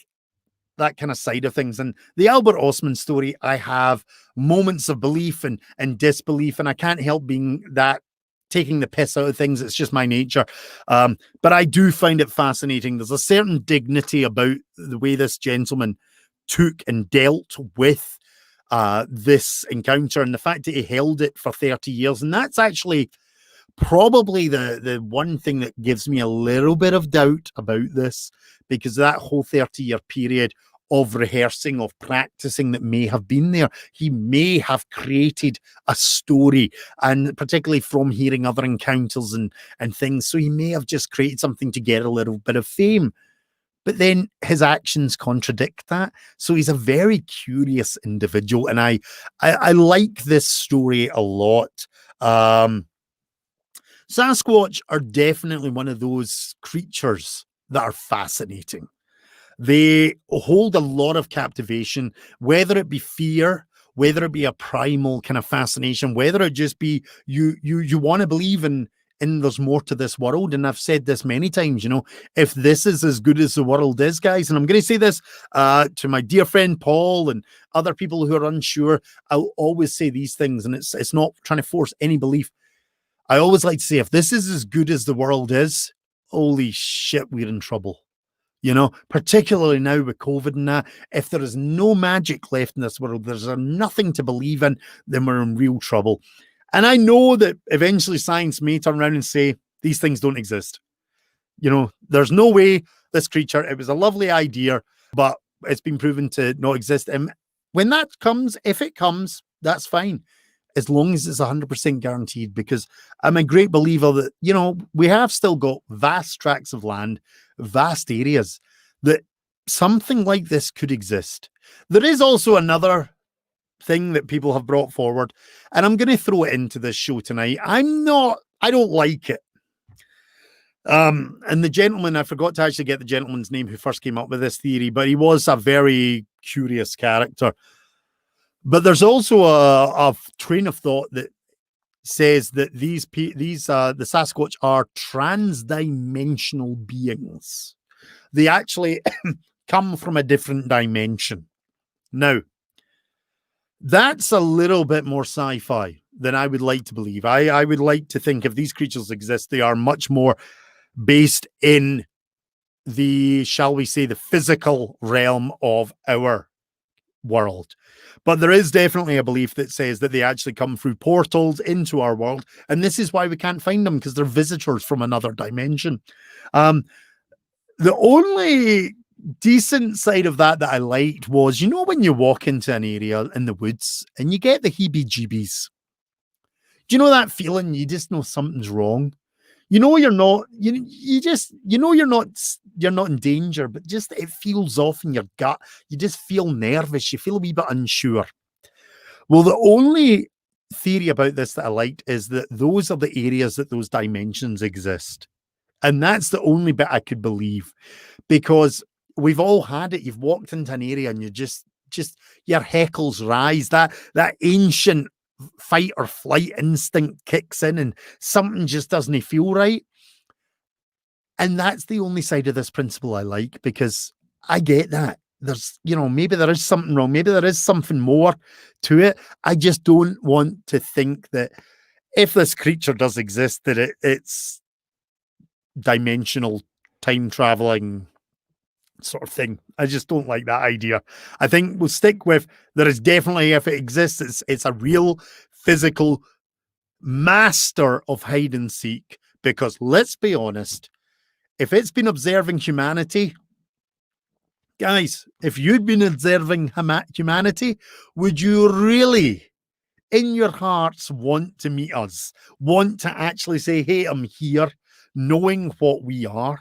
that kind of side of things. And the Albert Ostman story, I have moments of belief and disbelief, and I can't help being that, taking the piss out of things. It's just my nature. But I do find it fascinating. There's a certain dignity about the way this gentleman took and dealt with this encounter, and the fact that he held it for 30 years. And that's actually probably the one thing that gives me a little bit of doubt about this, because that whole 30-year period of rehearsing, of practicing that may have been there, he may have created a story, and particularly from hearing other encounters and things. So he may have just created something to get a little bit of fame. But then his actions contradict that. So he's a very curious individual. And I like this story a lot. Sasquatch are definitely one of those creatures that are fascinating. They hold a lot of captivation, whether it be fear, whether it be a primal kind of fascination, whether it just be you want to believe in there's more to this world. And I've said this many times, if this is as good as the world is, guys, and I'm going to say this to my dear friend Paul and other people who are unsure, I'll always say these things, and it's not trying to force any belief. I always like to say, if this is as good as the world is, holy shit, we're in trouble. Particularly now with COVID and that, if there is no magic left in this world, there's nothing to believe in, then we're in real trouble. And I know that eventually science may turn around and say, these things don't exist. There's no way this creature, it was a lovely idea, but it's been proven to not exist. And when that comes, if it comes, that's fine, as long as it's 100% guaranteed, because I'm a great believer that, we have still got vast tracts of land, vast areas that something like this could exist. There is also another thing that people have brought forward, and I'm going to throw it into this show tonight. I don't like it. And the gentleman, I forgot to actually get the gentleman's name who first came up with this theory, but he was a very curious character. But there's also a train of thought that says that the Sasquatch are trans-dimensional beings. They actually come from a different dimension. Now, that's a little bit more sci-fi than I would like to believe. I would like to think if these creatures exist, they are much more based in the, shall we say, the physical realm of our world. But there is definitely a belief that says that they actually come through portals into our world. And this is why we can't find them, because they're visitors from another dimension. The only decent side of that I liked was, when you walk into an area in the woods and you get the heebie-jeebies. Do you know that feeling? You just know something's wrong. You're not, you're not in danger, but just it feels off in your gut. You just feel nervous. You feel a wee bit unsure. Well, the only theory about this that I liked is that those are the areas that those dimensions exist. And that's the only bit I could believe, because we've all had it. You've walked into an area and you just your heckles rise. That ancient fight or flight instinct kicks in and something just doesn't feel right. And that's the only side of this principle I like, because I get that. There's, maybe there is something wrong. Maybe there is something more to it. I just don't want to think that if this creature does exist, that it's dimensional time traveling sort of thing. I just don't like that idea. I think we'll stick with, there is definitely, if it exists, it's a real physical master of hide and seek, because let's be honest, if it's been observing humanity, guys, if you'd been observing humanity, would you really in your hearts want to meet us, want to actually say, hey, I'm here, knowing what we are?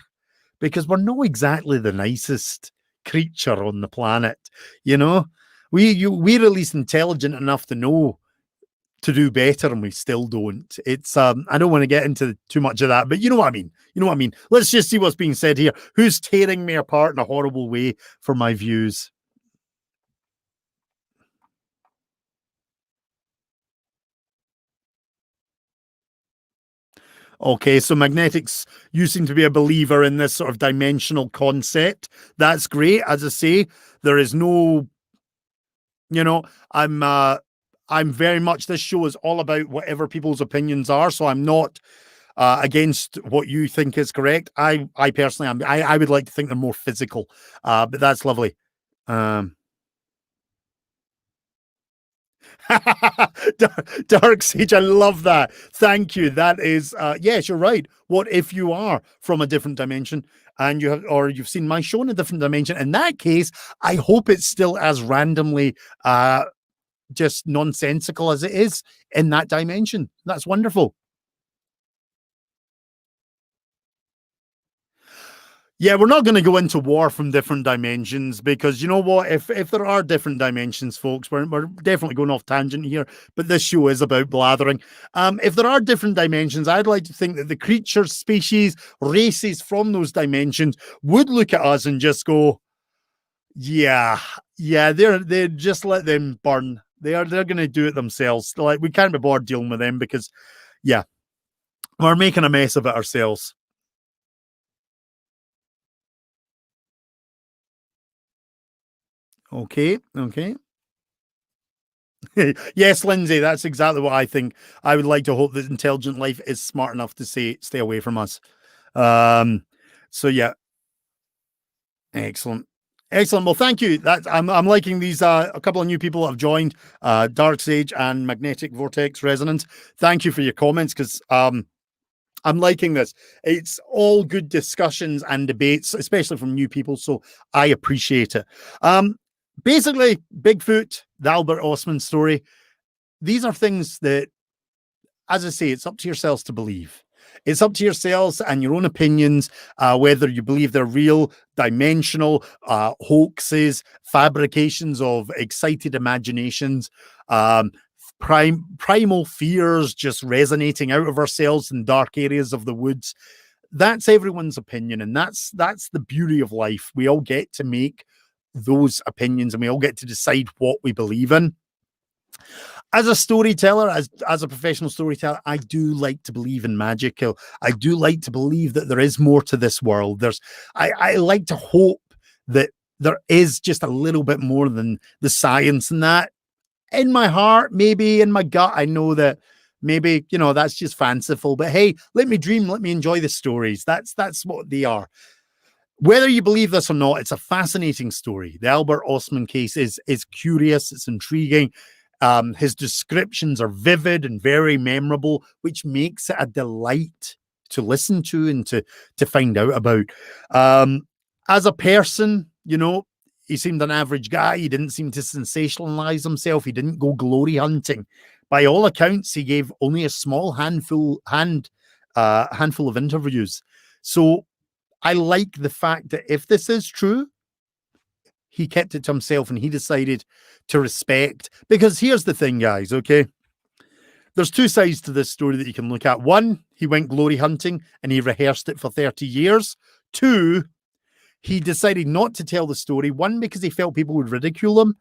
Because we're not exactly the nicest creature on the planet. We're at least intelligent enough to know to do better, and we still don't. It's I don't want to get into too much of that, but you know what I mean. Let's just see what's being said here. Who's tearing me apart in a horrible way for my views? Okay, so magnetics, you seem to be a believer in this sort of dimensional concept. That's great. As I say, there is no, you know, I'm very much, this show is all about whatever people's opinions are. So I'm not against what you think is correct. I personally am. I would like to think they're more physical, but that's lovely. Dark Sage, I love that. Thank you. That is, yes, you're right. What if you are from a different dimension and you have, or you've seen my show in a different dimension? In that case, I hope it's still as randomly, just nonsensical as it is in that dimension. That's wonderful. Yeah, we're not going to go into war from different dimensions because you know what? If there are different dimensions, folks, we're definitely going off tangent here, but this show is about blathering. If there are different dimensions, I'd like to think that the creatures, species, races from those dimensions would look at us and just go, "Yeah, yeah, they just let them burn. They're going to do it themselves. Like we can't be bothered dealing with them because, yeah, we're making a mess of it ourselves." Okay, okay. Yes, Lindsay, that's exactly what I think. I would like to hope that intelligent life is smart enough to say, stay away from us. Um, so yeah, excellent. Excellent. Well, thank you. I'm liking these a couple of new people have joined, Dark Sage and Magnetic Vortex Resonance. Thank you for your comments because I'm liking this. It's all good discussions and debates, especially from new people. So I appreciate it. Basically, Bigfoot, the Albert Ostman story. These are things that, as I say, it's up to yourselves to believe. It's up to yourselves and your own opinions, whether you believe they're real, dimensional, hoaxes, fabrications of excited imaginations, primal fears just resonating out of ourselves in dark areas of the woods. That's everyone's opinion, and that's the beauty of life. We all get to make those opinions, and we all get to decide what we believe in. As a storyteller, as a professional storyteller, I do like to believe in magic. I do like to believe that there is more to this world. I like to hope that there is just a little bit more than the science and that. In my heart, maybe in my gut, I know that maybe, that's just fanciful. But hey, let me dream, let me enjoy the stories. That's what they are. Whether you believe this or not, it's a fascinating story. The Albert Ostman case is curious, it's intriguing. His descriptions are vivid and very memorable, which makes it a delight to listen to and to find out about. As a person, he seemed an average guy. He didn't seem to sensationalize himself. He didn't go glory hunting. By all accounts, he gave only a small handful of interviews. So I like the fact that if this is true, he kept it to himself and he decided to respect. Because here's the thing, guys, okay? There's two sides to this story that you can look at. One, he went glory hunting and he rehearsed it for 30 years. Two, he decided not to tell the story. One, because he felt people would ridicule him.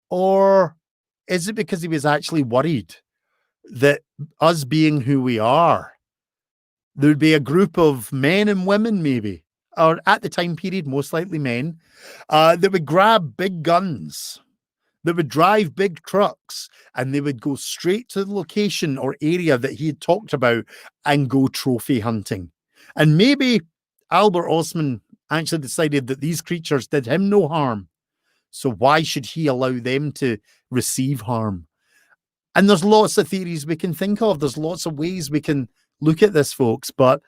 Or is it because he was actually worried that us being who we are, there'd be a group of men and women, maybe, or at the time period, most likely men, that would grab big guns, that would drive big trucks, and they would go straight to the location or area that he had talked about and go trophy hunting. And maybe Albert Ostman actually decided that these creatures did him no harm. So why should he allow them to receive harm? And there's lots of theories we can think of. There's lots of ways we can look at this, folks. But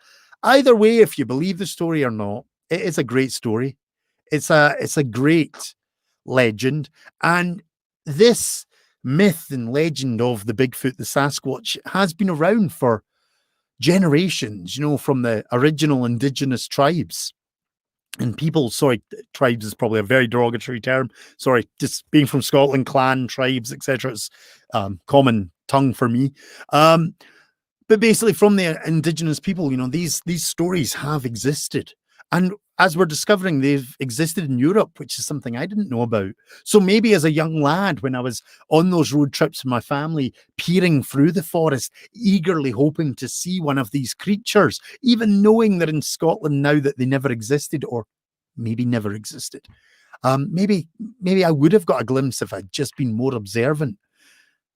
either way, if you believe the story or not, it is a great story. It's a great legend. And this myth and legend of the Bigfoot, the Sasquatch, has been around for generations, from the original indigenous tribes. And people, sorry, tribes is probably a very derogatory term. Sorry, just being from Scotland, clan, tribes, etc. It's common tongue for me. But basically, from the indigenous people, these stories have existed, And as we're discovering, they've existed in Europe, which is something I didn't know about. So maybe as a young lad, when I was on those road trips with my family, peering through the forest, eagerly hoping to see one of these creatures, even knowing that in Scotland now that they never existed, or maybe never existed. Maybe I would have got a glimpse if I'd just been more observant.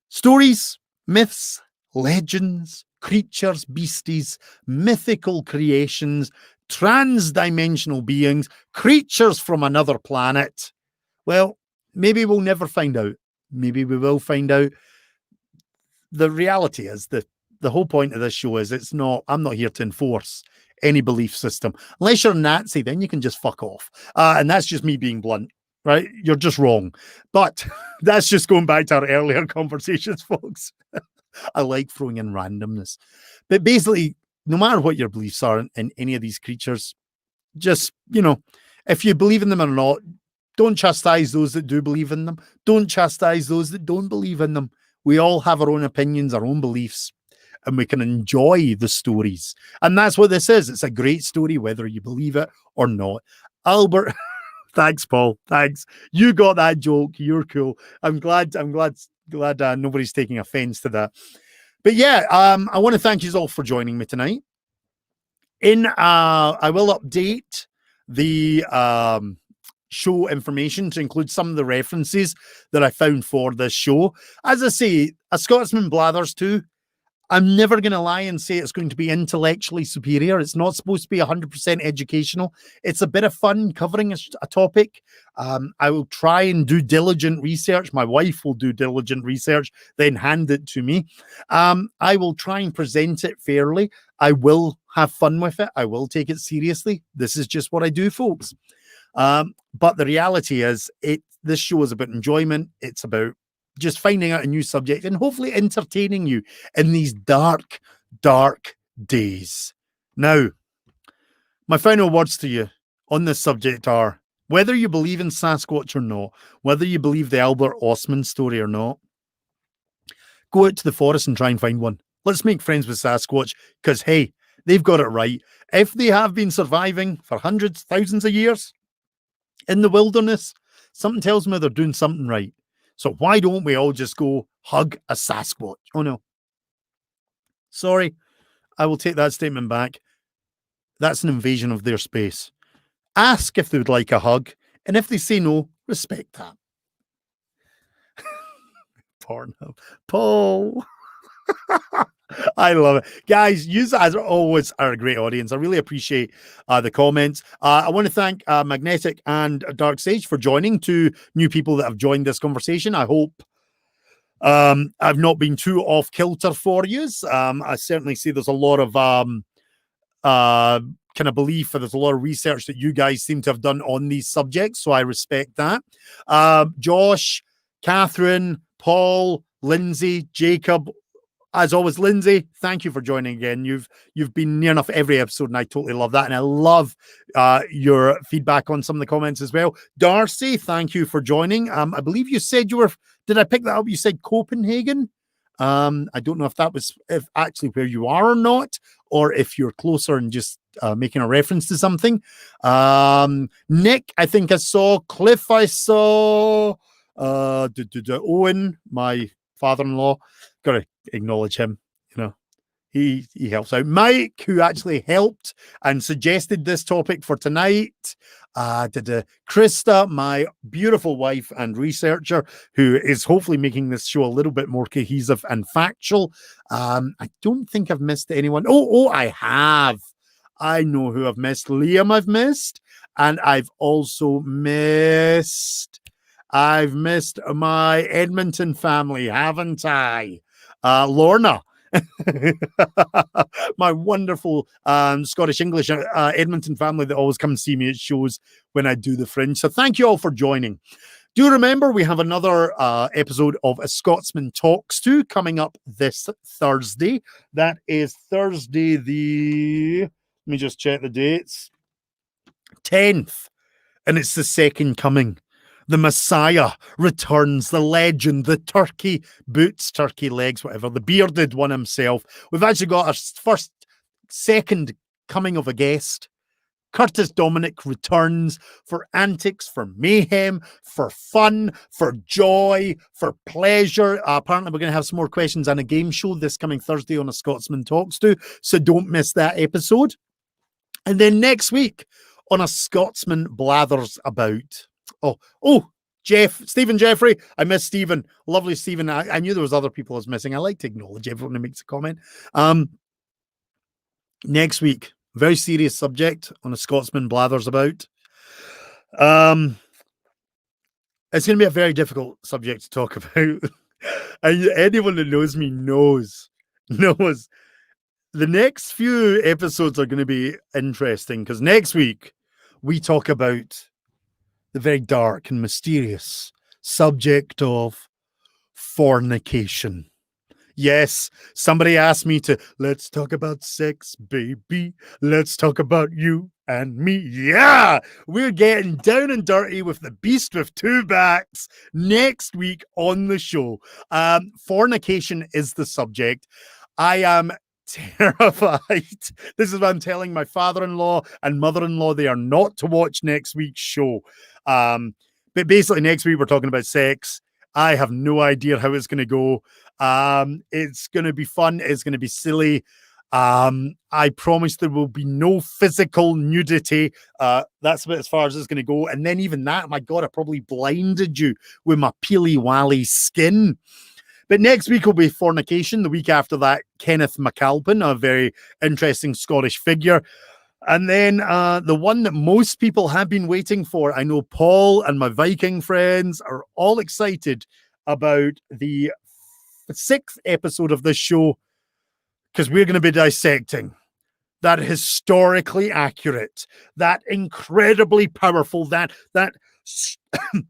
Stories, myths, legends, creatures, beasties, mythical creations, trans-dimensional beings, creatures from another planet. Well, maybe we'll never find out. Maybe we will find out. The reality is that the whole point of this show is I'm not here to enforce any belief system. Unless you're a Nazi, then you can just fuck off. And that's just me being blunt, right? You're just wrong. But that's just going back to our earlier conversations, folks. I like throwing in randomness. But basically, no matter what your beliefs are in any of these creatures, just, if you believe in them or not, don't chastise those that do believe in them. Don't chastise those that don't believe in them. We all have our own opinions, our own beliefs, and we can enjoy the stories. And that's what this is. It's a great story, whether you believe it or not. Albert, thanks, Paul. Thanks. You got that joke. You're cool. I'm glad nobody's taking offense to that. But yeah, I want to thank you all for joining me tonight. I will update the show information to include some of the references that I found for this show. As I say, A Scotsman Blathers 2, I'm never going to lie and say it's going to be intellectually superior. It's not supposed to be 100% educational. It's a bit of fun covering a topic. I will try and do diligent research. My wife will do diligent research, then hand it to me. I will try and present it fairly. I will have fun with it. I will take it seriously. This is just what I do, folks. But the reality is, this show is about enjoyment. It's about just finding out a new subject and hopefully entertaining you in these dark, dark days. Now, my final words to you on this subject are, whether you believe in Sasquatch or not, whether you believe the Albert Ostman story or not, go out to the forest and try and find one. Let's make friends with Sasquatch, because, hey, they've got it right. If they have been surviving for hundreds, thousands of years in the wilderness, something tells me they're doing something right. So why don't we all just go hug a Sasquatch? Oh, no. Sorry, I will take that statement back. That's an invasion of their space. Ask if they would like a hug, and if they say no, respect that. Pornhub. Paul. I love it. Guys, you guys are a great audience. I really appreciate the comments. I want to thank Magnetic and Dark Sage for joining, two new people that have joined this conversation. I hope I've not been too off kilter for you. I certainly see there's a lot of kind of belief, and there's a lot of research that you guys seem to have done on these subjects, so I respect that. Josh, Catherine, Paul, Lindsay, Jacob, as always, Lindsay, thank you for joining again. You've been near enough every episode, and I totally love that. And I love your feedback on some of the comments as well. Darcy, thank you for joining. I believe you said you were, did I pick that up? You said Copenhagen. I don't know if that was actually where you are or not, or if you're closer and just making a reference to something. Nick, I think I saw. Cliff, I saw. Owen, my father-in-law. Gotta acknowledge him, he helps out. Mike, who actually helped and suggested this topic for tonight. Krista, my beautiful wife and researcher, who is hopefully making this show a little bit more cohesive and factual. I don't think I've missed anyone. Oh, I have. I know who I've missed. Liam I've missed, and I've also missed my Edmonton family, haven't I? Lorna, my wonderful Scottish English Edmonton family that always come and see me at shows when I do the Fringe. So thank you all for joining. Do remember we have another episode of A Scotsman Talks To coming up this Thursday. That is Thursday let me just check the dates, 10th, and it's the second coming. The Messiah returns, the legend, the turkey boots, turkey legs, whatever, the bearded one himself. We've actually got our second coming of a guest. Curtis Dominic returns for antics, for mayhem, for fun, for joy, for pleasure. Apparently, we're going to have some more questions and a game show this coming Thursday on A Scotsman Talks To, so don't miss that episode. And then next week on A Scotsman Blathers About. Stephen Jeffrey. I miss Stephen. Lovely Stephen. I knew there was other people I was missing. I like to acknowledge everyone who makes a comment. Next week, very serious subject on A Scotsman Blathers About. It's going to be a very difficult subject to talk about. And anyone that knows me knows the next few episodes are going to be interesting, because next week we talk about the very dark and mysterious subject of fornication. Yes, somebody asked me to, let's talk about sex, baby. Let's talk about you and me. Yeah, we're getting down and dirty with the beast with two backs next week on the show. Fornication is the subject. I am terrified. This is what I'm telling my father-in-law and mother-in-law. They are not to watch next week's show. But basically next week we're talking about sex. I have no idea how it's going to go. It's going to be fun. It's going to be silly. I promise there will be no physical nudity. That's about as far as it's going to go. And then even that, my God, I probably blinded you with my peely-wally skin. But next week will be fornication. The week after that, Kenneth McAlpin, a very interesting Scottish figure. And then the one that most people have been waiting for, I know Paul and my Viking friends are all excited about the 6th episode of this show, because we're going to be dissecting that historically accurate, that incredibly powerful, that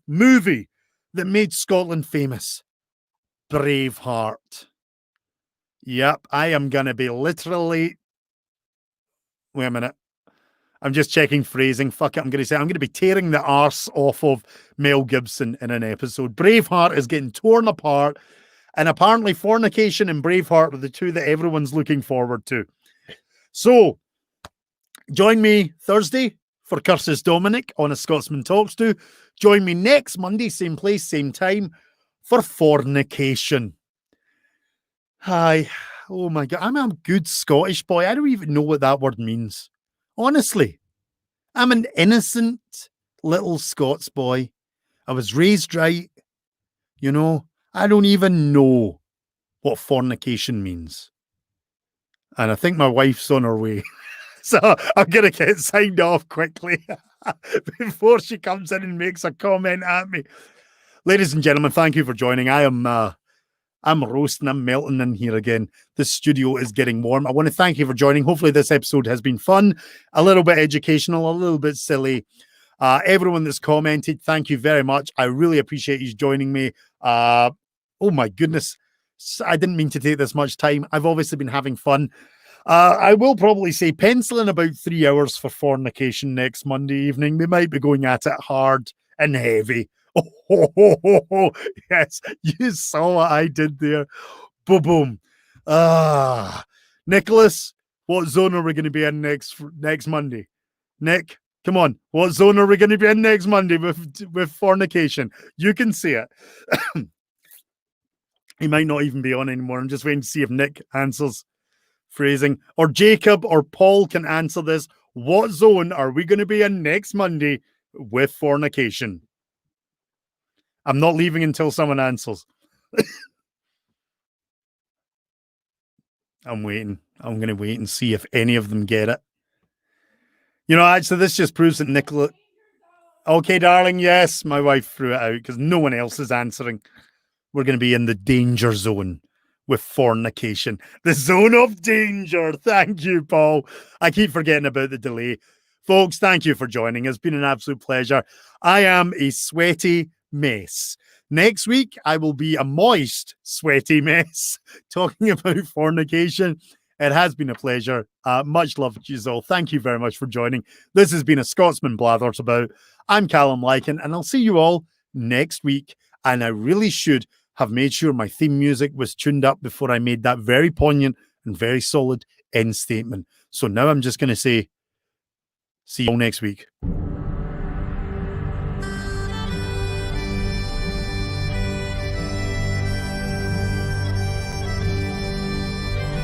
movie that made Scotland famous, Braveheart. Yep, I am going to be literally... Wait a minute. I'm just checking phrasing. Fuck it. I'm going to be tearing the arse off of Mel Gibson in an episode. Braveheart is getting torn apart. And apparently fornication and Braveheart are the two that everyone's looking forward to. So join me Thursday for Curtis Dominic on A Scotsman Talks To. Join me next Monday, same place, same time, for fornication. Hi. Oh my God. I'm a good Scottish boy. I don't even know what that word means. Honestly, I'm an innocent little Scots boy. I was raised right. You know, I don't even know what fornication means. And I think my wife's on her way. So I'm going to get signed off quickly before she comes in and makes a comment at me. Ladies and gentlemen, thank you for joining. I'm roasting, I'm melting in here again. The studio is getting warm. I want to thank you for joining. Hopefully this episode has been fun, a little bit educational, a little bit silly. Everyone that's commented, thank you very much. I really appreciate you joining me. Oh my goodness. I didn't mean to take this much time. I've obviously been having fun. I will probably say pencil in about 3 hours for fornication next Monday evening. We might be going at it hard and heavy. Oh, yes, you saw what I did there. Boom. Nicholas, what zone are we going to be in next Monday? Nick, come on. What zone are we going to be in next Monday with fornication? You can see it. He might not even be on anymore. I'm just waiting to see if Nick answers phrasing, or Jacob or Paul can answer this. What zone are we going to be in next Monday with fornication? I'm not leaving until someone answers. I'm waiting. I'm going to wait and see if any of them get it. You know, actually, this just proves that Nicola... Okay, darling, yes, my wife threw it out because no one else is answering. We're going to be in the danger zone with fornication. The zone of danger. Thank you, Paul. I keep forgetting about the delay. Folks, thank you for joining. It's been an absolute pleasure. I am a sweaty mess. Next week, I will be a moist, sweaty mess talking about fornication. It has been a pleasure. Much love to you all. Thank you very much for joining. This has been A Scotsman Blathers About. I'm Calum Lykan, and I'll see you all next week. And I really should have made sure my theme music was tuned up before I made that very poignant and very solid end statement. So now I'm just going to say, See you all next week.